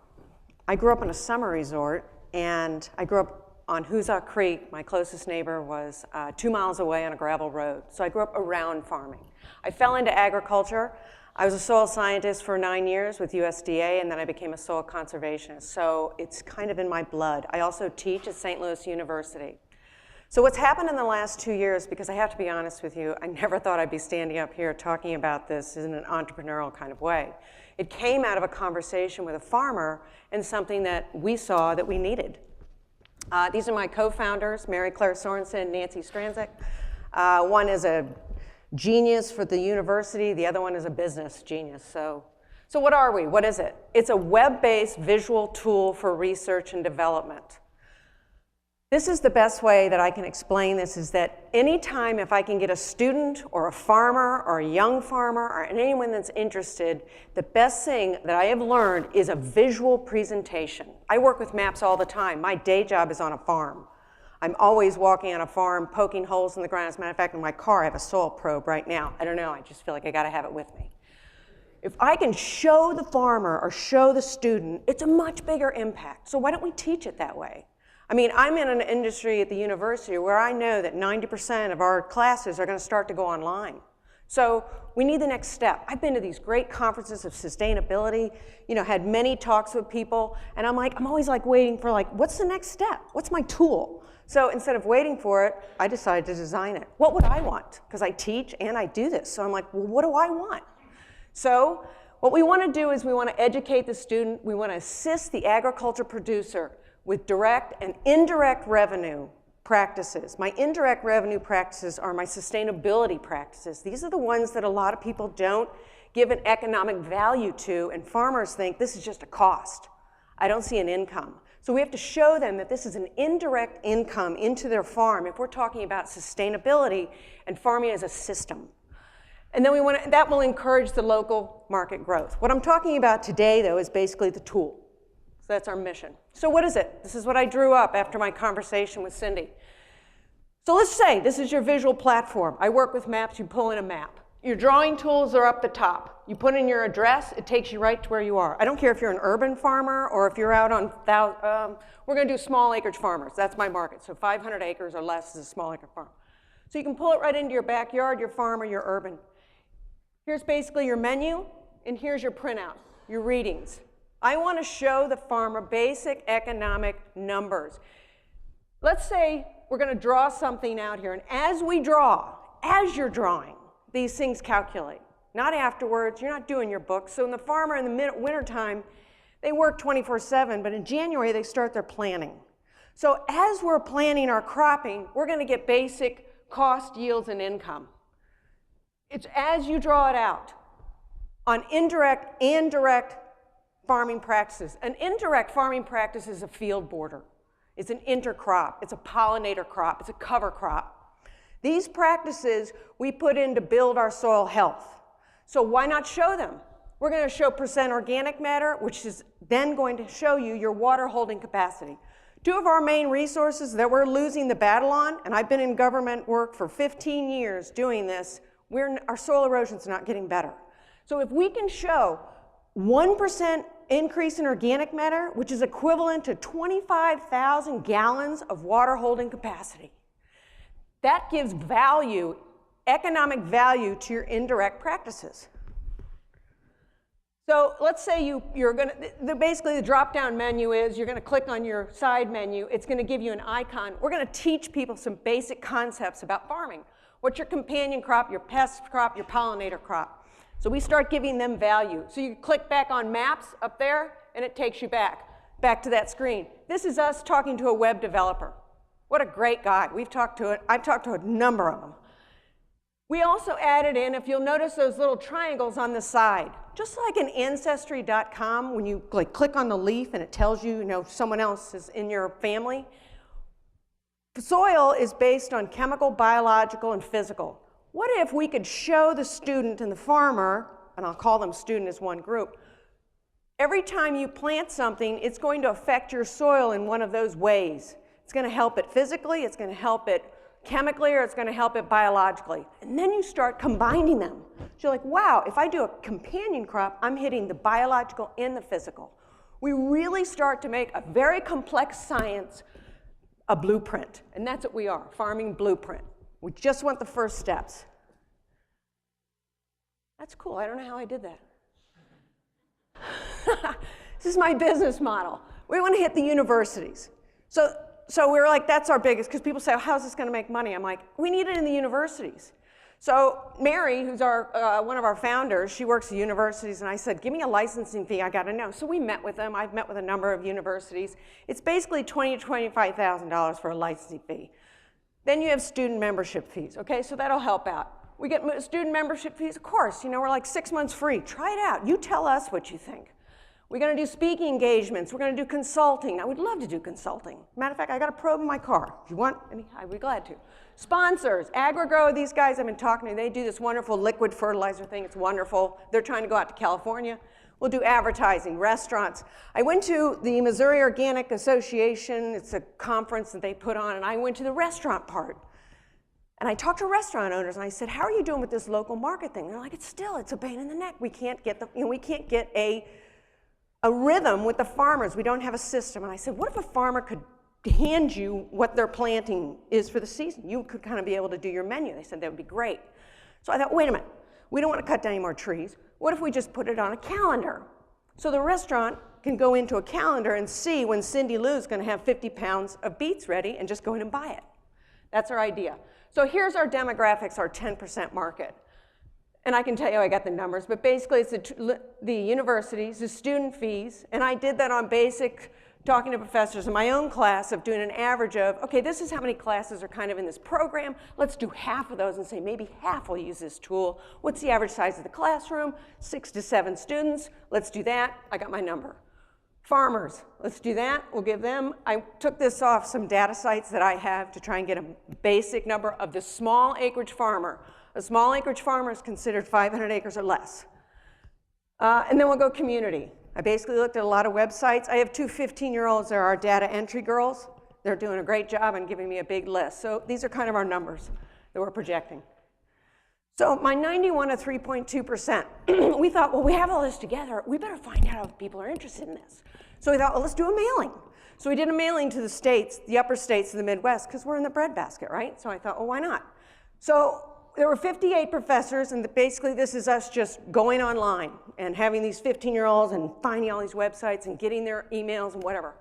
I grew up on a summer resort, and I grew up on Hoosick Creek. My closest neighbor was 2 miles away on a gravel road. So I grew up around farming. I fell into agriculture. I was a soil scientist for 9 years with USDA, and then I became a soil conservationist. So it's kind of in my blood. I also teach at St. Louis University. So what's happened in the last 2 years, because I have to be honest with you, I never thought I'd be standing up here talking about this in an entrepreneurial kind of way. It came out of a conversation with a farmer and something that we saw that we needed. These are my co-founders, Mary Claire Sorensen and Nancy Stranzik. One is a genius for the university, the other one is a business genius. So what are we? What is it? It's a web-based visual tool for research and development. This is the best way that I can explain this, is that anytime if I can get a student or a farmer or a young farmer or anyone that's interested, the best thing that I have learned is a visual presentation. I work with maps all the time. My day job is on a farm. I'm always walking on a farm, poking holes in the ground. As a matter of fact, in my car, I have a soil probe right now. I don't know, I just feel like I gotta have it with me. If I can show the farmer or show the student, it's a much bigger impact. So why don't we teach it that way? I mean, I'm in an industry at the university where I know that 90% of our classes are going to start to go online. So we need the next step. I've been to these great conferences of sustainability, had many talks with people, and I'm always like waiting for what's the next step? What's my tool? So instead of waiting for it, I decided to design it. What would I want? Because I teach and I do this. So I'm like, well, what do I want? So what we want to do is we want to educate the student. We want to assist the agriculture producer with direct and indirect revenue practices. My indirect revenue practices are my sustainability practices. These are the ones that a lot of people don't give an economic value to, and farmers think this is just a cost. I don't see an income. So we have to show them that this is an indirect income into their farm if we're talking about sustainability and farming as a system. And then that will encourage the local market growth. What I'm talking about today, though, is basically the tool. So that's our mission. So what is it? This is what I drew up after my conversation with Cindy. So let's say this is your visual platform. I work with maps, you pull in a map. Your drawing tools are up the top. You put in your address, it takes you right to where you are. I don't care if you're an urban farmer or if you're out on, we're gonna do small acreage farmers. That's my market. So 500 acres or less is a small acre farm. So you can pull it right into your backyard, your farm, or your urban. Here's basically your menu, and here's your printout, your readings. I want to show the farmer basic economic numbers. Let's say we're going to draw something out here, and as you're drawing, these things calculate. Not afterwards, you're not doing your book. So in the farmer in the wintertime, they work 24/7, but in January they start their planning. So as we're planning our cropping, we're going to get basic cost, yields, and income. It's as you draw it out on indirect and direct farming practices. An indirect farming practice is a field border. It's an intercrop. It's a pollinator crop. It's a cover crop. These practices we put in to build our soil health. So why not show them? We're going to show percent organic matter, which is then going to show you your water holding capacity. Two of our main resources that we're losing the battle on, and I've been in government work for 15 years doing this, our soil erosion's not getting better. So if we can show 1% increase in organic matter, which is equivalent to 25,000 gallons of water holding capacity, that gives value, economic value to your indirect practices. So let's say basically the drop-down menu is, you're going to click on your side menu, it's going to give you an icon. We're going to teach people some basic concepts about farming. What's your companion crop, your pest crop, your pollinator crop? So we start giving them value. So you click back on maps up there, and it takes you back to that screen. This is us talking to a web developer. What a great guy. I've talked to a number of them. We also added in, if you'll notice those little triangles on the side, just like in Ancestry.com, when you click on the leaf and it tells you, someone else is in your family. Soil is based on chemical, biological, and physical. What if we could show the student and the farmer, and I'll call them student as one group, every time you plant something, it's going to affect your soil in one of those ways. It's going to help it physically, it's going to help it chemically, or it's going to help it biologically. And then you start combining them. So you're like, wow, if I do a companion crop, I'm hitting the biological and the physical. We really start to make a very complex science a blueprint. And that's what we are, farming blueprint. We just want the first steps. That's cool. I don't know how I did that. This is my business model. We want to hit the universities. So we're like, that's our biggest, because people say, oh, how's this going to make money? I'm like, we need it in the universities. So Mary, who's one of our founders, she works at universities, and I said, give me a licensing fee, I got to know. So we met with them. I've met with a number of universities. It's basically $20,000 to $25,000 for a licensing fee. Then you have student membership fees, okay? So that'll help out. We get student membership fees, of course. We're like 6 months free. Try it out. You tell us what you think. We're going to do speaking engagements. We're going to do consulting. I would love to do consulting. Matter of fact, I got a probe in my car. If you want, I'd be glad to. Sponsors, AgriGrow, these guys I've been talking to, they do this wonderful liquid fertilizer thing. It's wonderful. They're trying to go out to California. We'll do advertising, restaurants. I went to the Missouri Organic Association. It's a conference that they put on, and I went to the restaurant part. And I talked to restaurant owners, and I said, how are you doing with this local market thing? They're like, it's a pain in the neck. We can't get a rhythm with the farmers. We don't have a system. And I said, what if a farmer could hand you what their planting is for the season? You could kind of be able to do your menu. They said that would be great. So I thought, wait a minute, we don't want to cut down any more trees. What if we just put it on a calendar? So the restaurant can go into a calendar and see when Cindy Lou's going to have 50 pounds of beets ready and just go in and buy it. That's our idea. So here's our demographics, our 10% market. And I can tell you I got the numbers, but basically it's the universities, the student fees, and I did that on basic, talking to professors in my own class of doing an average of, okay, this is how many classes are kind of in this program. Let's do half of those and say maybe half will use this tool. What's the average size of the classroom? 6 to 7 students. Let's do that. I got my number. Farmers, let's do that. We'll give them, I took this off some data sites that I have to try and get a basic number of the small acreage farmer. A small acreage farmer is considered 500 acres or less. And then we'll go community. I basically looked at a lot of websites. I have 2 15-year-olds. They're our data entry girls. They're doing a great job and giving me a big list. So these are kind of our numbers that we're projecting. So my 91 to 3.2%, we thought, well, we have all this together. We better find out if people are interested in this. So we thought, well, let's do a mailing. So we did a mailing to the states, the upper states of the Midwest, because we're in the breadbasket, right? So I thought, well, why not? So there were 58 professors, and basically this is us just going online and having these 15-year-olds and finding all these websites and getting their emails and whatever.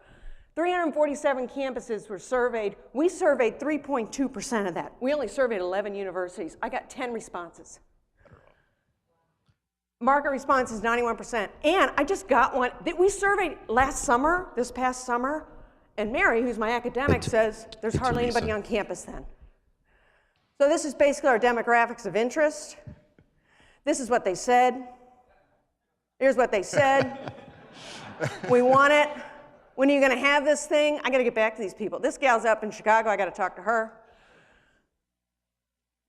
347 campuses were surveyed. We surveyed 3.2% of that. We only surveyed 11 universities. I got 10 responses. Market response is 91%. And I just got one that we surveyed last summer, this past summer, and Mary, who's my academic, says there's hardly anybody on campus then. So this is basically our demographics of interest. This is what they said. Here's what they said. We want it. When are you going to have this thing? I got to get back to these people. This gal's up in Chicago. I got to talk to her.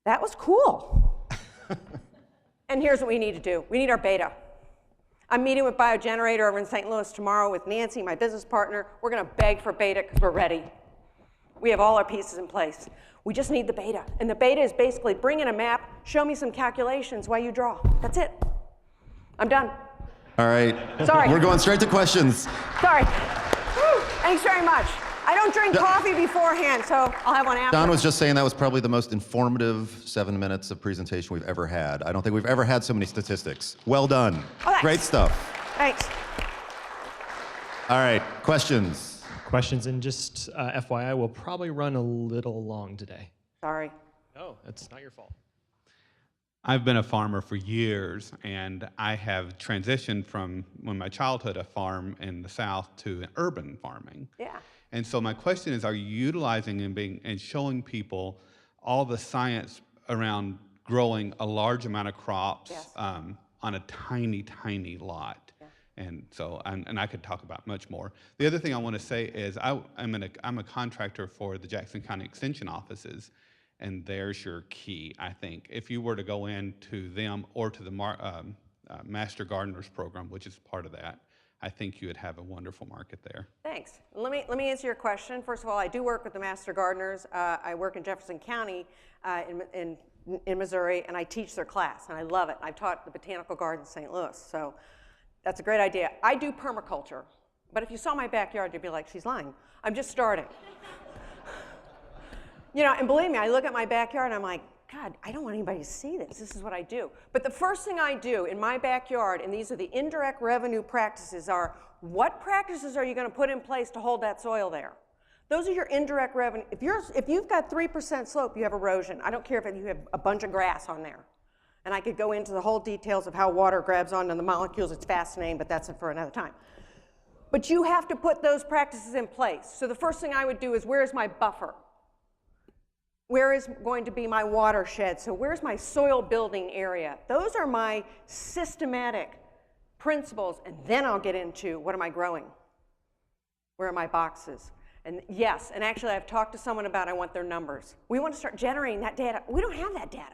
That was cool. And here's what we need to do. We need our beta. I'm meeting with Biogenerator over in St. Louis tomorrow with Nancy, my business partner. We're going to beg for beta because we're ready. We have all our pieces in place. We just need the beta. And the beta is basically bring in a map, show me some calculations while you draw. That's it. I'm done. All right. Sorry. We're going straight to questions. Sorry. Woo. Thanks very much. I don't drink coffee beforehand, so I'll have one after. Don was just saying that was probably the most informative 7 minutes of presentation we've ever had. I don't think we've ever had so many statistics. Well done. Oh, great stuff. Thanks. All right, questions. Questions, and just FYI, we'll probably run a little long today. Sorry. No, that's not your fault. I've been a farmer for years, and I have transitioned from, when my childhood, a farm in the South to an urban farming. Yeah. And so my question is, are you utilizing and showing people all the science around growing a large amount of crops on a tiny, tiny lot. And so, and I could talk about much more. The other thing I want to say is I'm a contractor for the Jackson County Extension offices, and there's your key, I think. If you were to go into them or to the Master Gardeners program, which is part of that, I think you would have a wonderful market there. Thanks. Let me answer your question. First of all, I do work with the Master Gardeners. I work in Jefferson County in Missouri, and I teach their class, and I love it. I've taught the Botanical Garden in St. Louis, so that's a great idea. I do permaculture, but if you saw my backyard, you'd be like, she's lying. I'm just starting. You know, and believe me, I look at my backyard and I'm like, God, I don't want anybody to see this. This is what I do. But the first thing I do in my backyard, and these are the indirect revenue practices, are what practices are you going to put in place to hold that soil there? Those are your indirect revenue. If you've got 3% slope, you have erosion. I don't care if you have a bunch of grass on there. And I could go into the whole details of how water grabs onto the molecules. It's fascinating, but that's for another time. But you have to put those practices in place. So the first thing I would do is, where's my buffer? Where is going to be my watershed? So where's my soil building area? Those are my systematic principles. And then I'll get into, what am I growing? Where are my boxes? And yes, and actually I've talked to someone about, I want their numbers. We want to start generating that data. We don't have that data.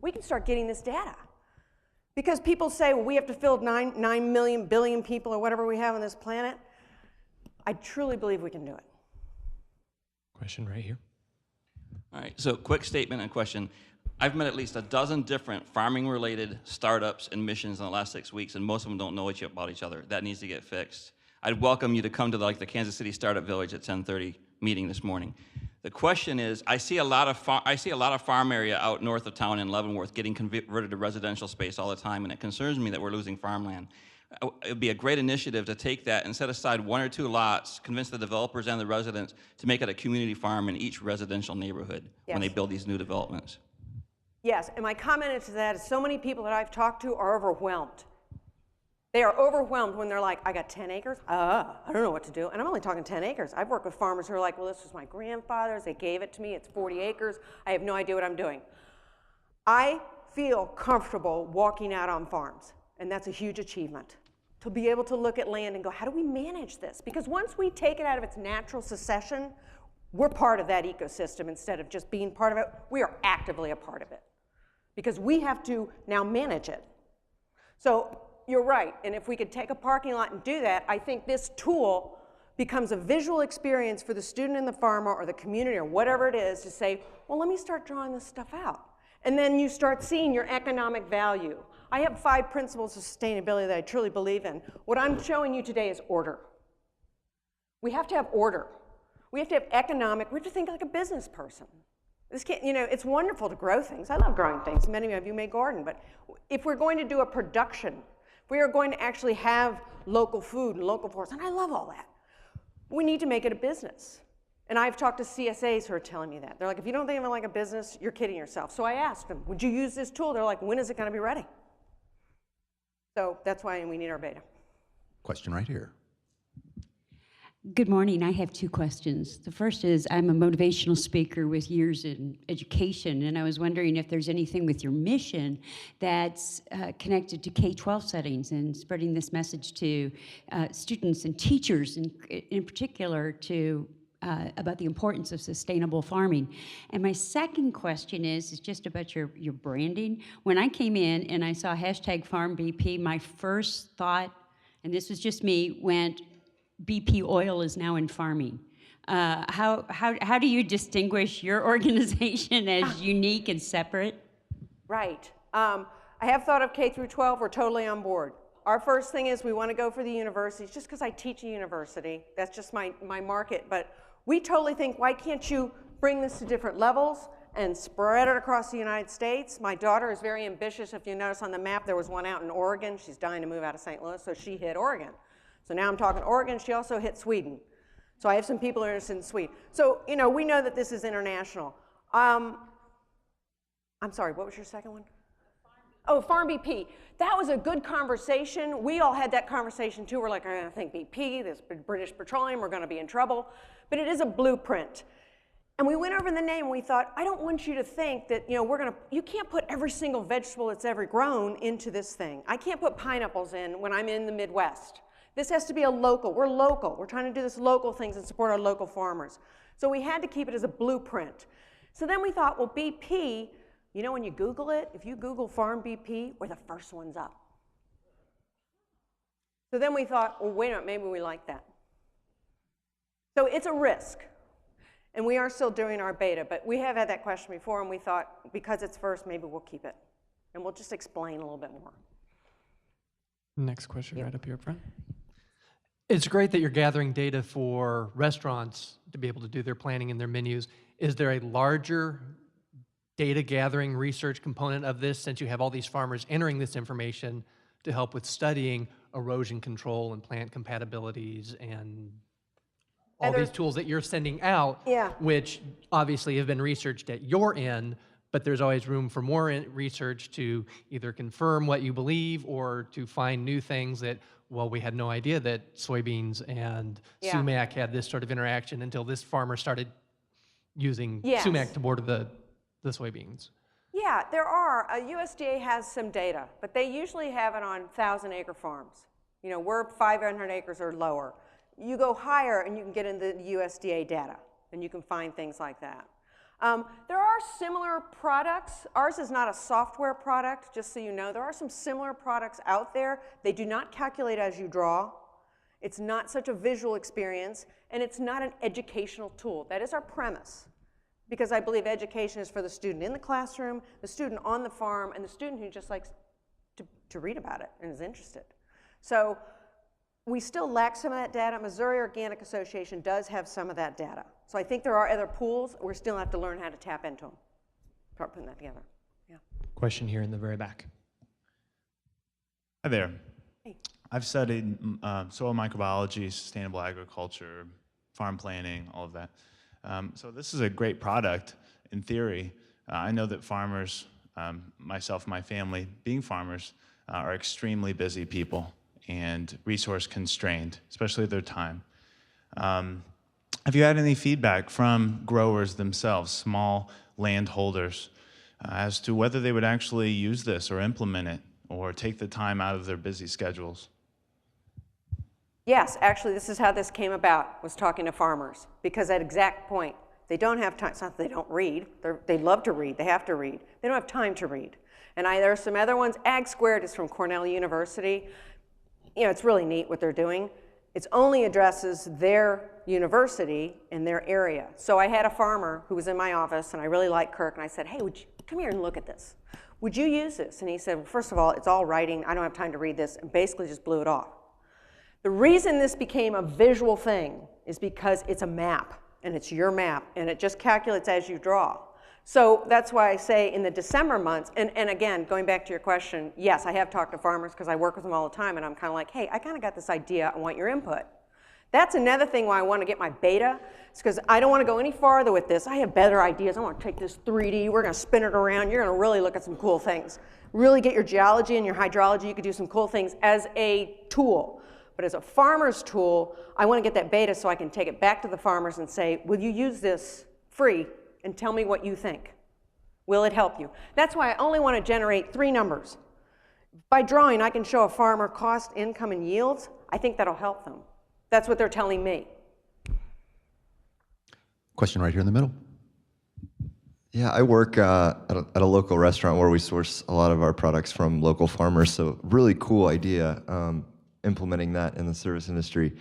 We can start getting this data. Because people say, well, we have to fill 9 million billion people or whatever we have on this planet. I truly believe we can do it. Question right here. All right, so quick statement and question. I've met at least a dozen different farming-related startups and missions in the last 6 weeks, and most of them don't know about each other. That needs to get fixed. I'd welcome you to come to the Kansas City Startup Village at 10:30 meeting this morning. The question is, I see a lot of farm area out north of town in Leavenworth getting converted to residential space all the time, and it concerns me that we're losing farmland. It would be a great initiative to take that and set aside 1 or 2 lots, convince the developers and the residents to make it a community farm in each residential neighborhood when they build these new developments. Yes, and my comment to that is, so many people that I've talked to are overwhelmed. They are overwhelmed when they're like, I got 10 acres, I don't know what to do. And I'm only talking 10 acres. I've worked with farmers who are like, well, this was my grandfather's, they gave it to me, it's 40 acres, I have no idea what I'm doing. I feel comfortable walking out on farms, and that's a huge achievement. To be able to look at land and go, how do we manage this? Because once we take it out of its natural succession, we're part of that ecosystem instead of just being part of it. We are actively a part of it because we have to now manage it. So you're right, and if we could take a parking lot and do that, I think this tool becomes a visual experience for the student and the farmer or the community or whatever it is to say, well, let me start drawing this stuff out. And then you start seeing your economic value. I have 5 principles of sustainability that I truly believe in. What I'm showing you today is order. We have to have order. We have to have economic, we have to think like a business person. This can't, you know, it's wonderful to grow things. I love growing things. Many of you may garden, but if we're going to do a production, if we are going to actually have local food and local forests, and I love all that, we need to make it a business. And I've talked to CSAs who are telling me that. They're like, if you don't think of it like a business, you're kidding yourself. So I asked them, would you use this tool? They're like, when is it going to be ready? So that's why we need our beta. Question right here. Good morning. I have 2 questions. The first is, I'm a motivational speaker with years in education, and I was wondering if there's anything with your mission that's connected to K-12 settings and spreading this message to students and teachers, in particular to about the importance of sustainable farming. And my second question is just about your branding. When I came in and I saw #FarmBP, my first thought, and this was just me, went, BP oil is now in farming. How do you distinguish your organization as unique and separate? Right. I have thought of K through 12. We're totally on board. Our first thing is we want to go for the universities, just because I teach a university. That's just my market. But we totally think, why can't you bring this to different levels and spread it across the United States? My daughter is very ambitious. If you notice on the map, there was one out in Oregon. She's dying to move out of St. Louis, so she hit Oregon. So now I'm talking Oregon. She also hit Sweden. So I have some people interested in Sweden. So, you know, we know that this is international. I'm sorry, what was your second one? Oh, FarmBP. That was a good conversation. We all had that conversation too. We're like, I think BP, this British Petroleum, we're going to be in trouble. But it is a blueprint. And we went over the name and we thought, I don't want you to think that, you can't put every single vegetable that's ever grown into this thing. I can't put pineapples in when I'm in the Midwest. This has to be a local. We're local. We're trying to do this local things and support our local farmers. So we had to keep it as a blueprint. So then we thought, well, BP, when you Google it, if you Google Farm BP, we're the first ones up. So then we thought, well, wait a minute, maybe we like that. So it's a risk. And we are still doing our beta, but we have had that question before, and we thought, because it's first, maybe we'll keep it. And we'll just explain a little bit more. Next question right up here up front. It's great that you're gathering data for restaurants to be able to do their planning and their menus. Is there a larger data gathering research component of this, since you have all these farmers entering this information to help with studying erosion control and plant compatibilities and all these tools that you're sending out, which obviously have been researched at your end, but there's always room for more research to either confirm what you believe or to find new things that, well, we had no idea that soybeans and sumac had this sort of interaction until this farmer started using sumac to border the soybeans. Yeah, there are. USDA has some data, but they usually have it on 1,000-acre farms. We're 500 acres or lower. You go higher and you can get into the USDA data, and you can find things like that. There are similar products. Ours is not a software product, just so you know. There are some similar products out there. They do not calculate as you draw. It's not such a visual experience, and it's not an educational tool. That is our premise, because I believe education is for the student in the classroom, the student on the farm, and the student who just likes to read about it and is interested. So we still lack some of that data. Missouri Organic Association does have some of that data. So I think there are other pools. We still have to learn how to tap into them. Start putting that together. Yeah. Question here in the very back. Hi there. Hey. I've studied soil microbiology, sustainable agriculture, farm planning, all of that. So this is a great product in theory. I know that farmers, myself, my family, being farmers, are extremely busy people and resource constrained, especially their time. Have you had any feedback from growers themselves, small landholders, as to whether they would actually use this or implement it or take the time out of their busy schedules? Yes, actually, this is how this came about, was talking to farmers. Because that exact point, they don't have time. It's not that they don't read. They love to read. They have to read. They don't have time to read. And there are some other ones. Ag Squared is from Cornell University. It's really neat what they're doing. It only addresses their university in their area. So I had a farmer who was in my office, and I really like Kirk, and I said, hey, would you come here and look at this? Would you use this? And he said, well, first of all, it's all writing. I don't have time to read this, and basically just blew it off. The reason this became a visual thing is because it's a map, and it's your map, and it just calculates as you draw. So that's why I say in the December months, and again, going back to your question, yes, I have talked to farmers because I work with them all the time, and I'm kind of like, hey, I kind of got this idea. I want your input. That's another thing why I want to get my beta. It's because I don't want to go any farther with this. I have better ideas. I want to take this 3D. We're going to spin it around. You're going to really look at some cool things. Really get your geology and your hydrology. You could do some cool things as a tool. But as a farmer's tool, I want to get that beta so I can take it back to the farmers and say, will you use this free and tell me what you think? Will it help you? That's why I only want to generate 3 numbers. By drawing, I can show a farmer cost, income, and yields. I think that'll help them. That's what they're telling me. Question right here in the middle. Yeah, I work at a local restaurant where we source a lot of our products from local farmers, so really cool idea implementing that in the service industry.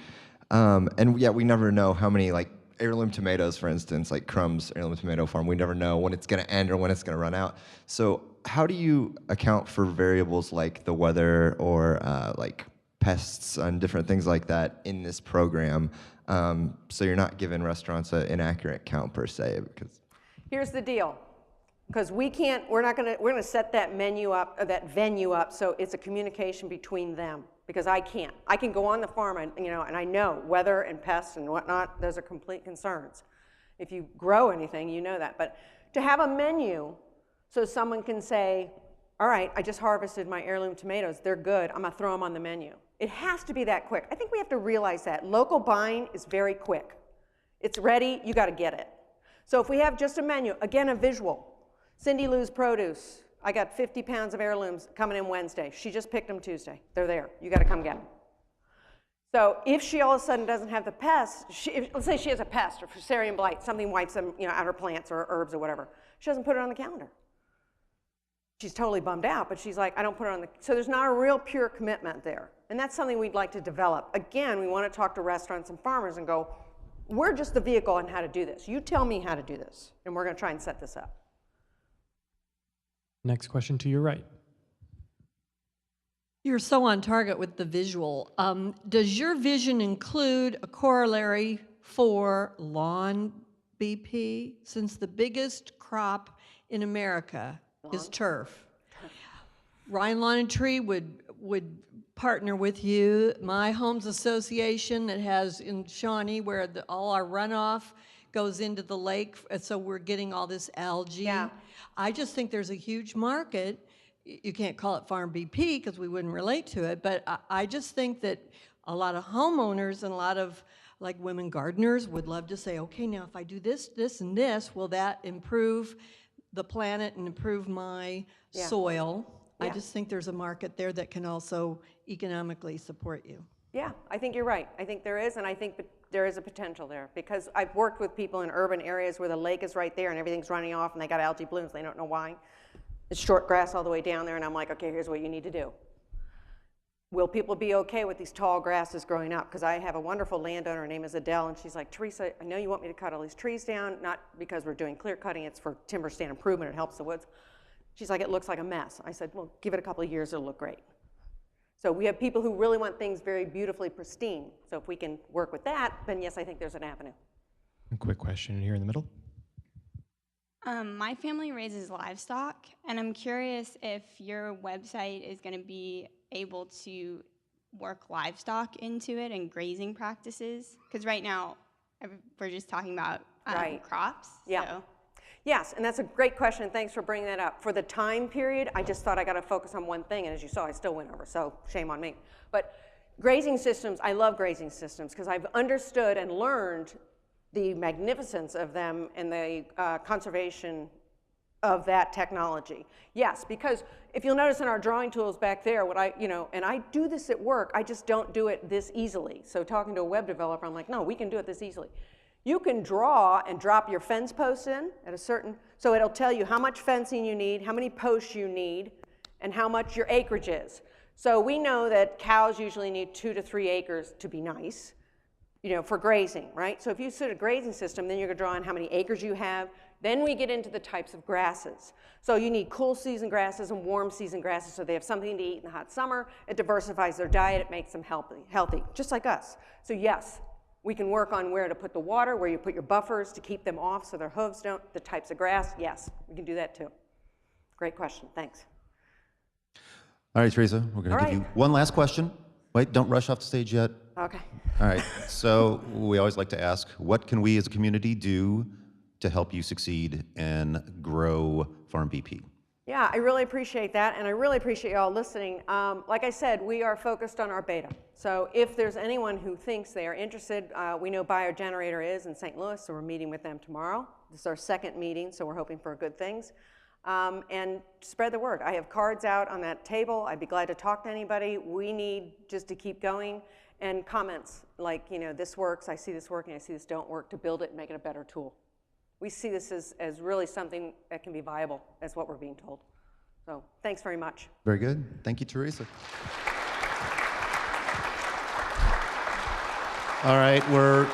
And yeah, we never know how many, like heirloom tomatoes, for instance, like Crumb's heirloom tomato farm, we never know when it's going to end or when it's going to run out. So how do you account for variables like the weather or like pests and different thing like that in this program, so you're not giving restaurants an inaccurate count per se? Because here's the deal, because we're gonna set that menu up, or that venue up, so it's a communication between them. Because I can't. I can go on the farm and I know weather and pests and whatnot, those are complete concerns. If you grow anything, you know that. But to have a menu so someone can say, all right, I just harvested my heirloom tomatoes, they're good, I'm gonna throw them on the menu. It has to be that quick. I think we have to realize that. Local buying is very quick. It's ready, you gotta get it. So if we have just a menu, again, a visual. Cindy Lou's Produce. I got 50 pounds of heirlooms coming in Wednesday. She just picked them Tuesday. They're there. You got to come get them. So if she all of a sudden doesn't have the pest, let's say she has a pest or fusarium blight, something wipes them, out her plants or herbs or whatever. She doesn't put it on the calendar. She's totally bummed out, but she's like, I don't put it on the, so there's not a real pure commitment there. And that's something we'd like to develop. Again, we want to talk to restaurants and farmers and go, we're just the vehicle on how to do this. You tell me how to do this, and we're going to try and set this up. Next question to your right. You're so on target with the visual. Does your vision include a corollary for lawn BP, since the biggest crop in America is turf? Ryan Lawn and Tree would partner with you. My Homes Association that has in Shawnee where all our runoff goes into the lake, so we're getting all this algae. Yeah. I just think there's a huge market. You can't call it Farm BP because we wouldn't relate to it, but I just think that a lot of homeowners and a lot of like women gardeners would love to say, okay, now if I do this, this, and this, will that improve the planet and improve my soil? I just think there's a market there that can also economically support you. Yeah, I think you're right. I think there is, and I think there is a potential there because I've worked with people in urban areas where the lake is right there and everything's running off and they got algae blooms, they don't know why. It's short grass all the way down there, and I'm like, okay, here's what you need to do. Will people be okay with these tall grasses growing up? Because I have a wonderful landowner, her name is Adele, and she's like, Teresa, I know you want me to cut all these trees down, not because we're doing clear cutting, it's for timber stand improvement, it helps the woods. She's like, it looks like a mess. I said, well, give it a couple of years, it'll look great. So we have people who really want things very beautifully pristine. So if we can work with that, then yes, I think there's an avenue. A quick question here in the middle. My family raises livestock, and I'm curious if your website is going to be able to work livestock into it and grazing practices. Because right now, we're just talking about crops. Yeah. So. Yes, and that's a great question. Thanks for bringing that up. For the time period, I just thought I got to focus on one thing, and as you saw, I still went over, so shame on me. But grazing systems, I love grazing systems because I've understood and learned the magnificence of them and the conservation of that technology. Yes, because if you'll notice in our drawing tools back there, and I do this at work, I just don't do it this easily. So talking to a web developer, I'm like, no, we can do it this easily. You can draw and drop your fence posts in at a certain, so it'll tell you how much fencing you need, how many posts you need, and how much your acreage is. So we know that cows usually need 2 to 3 acres to be nice, for grazing, right? So if you set a grazing system, then you're gonna draw in how many acres you have. Then we get into the types of grasses. So you need cool season grasses and warm season grasses so they have something to eat in the hot summer. It diversifies their diet, it makes them healthy, just like us. So yes, we can work on where to put the water, where you put your buffers to keep them off so their hooves don't, the types of grass, yes, we can do that too. Great question, thanks. All right, Teresa, we're going to give you one last question. Wait, don't rush off the stage yet. Okay. All right, so we always like to ask, what can we as a community do to help you succeed and grow Farm BP? Yeah, I really appreciate that, and I really appreciate y'all listening. Like I said, we are focused on our beta. So if there's anyone who thinks they are interested, we know Biogenerator is in St. Louis, so we're meeting with them tomorrow. This is our second meeting, so we're hoping for good things. And spread the word. I have cards out on that table. I'd be glad to talk to anybody. We need just to keep going. And comments like, this works, I see this working, I see this don't work, to build it and make it a better tool. We see this as really something that can be viable, as what we're being told. So thanks very much. Very good. Thank you, Teresa. All right, we're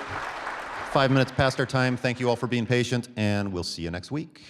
5 minutes past our time. Thank you all for being patient, and we'll see you next week.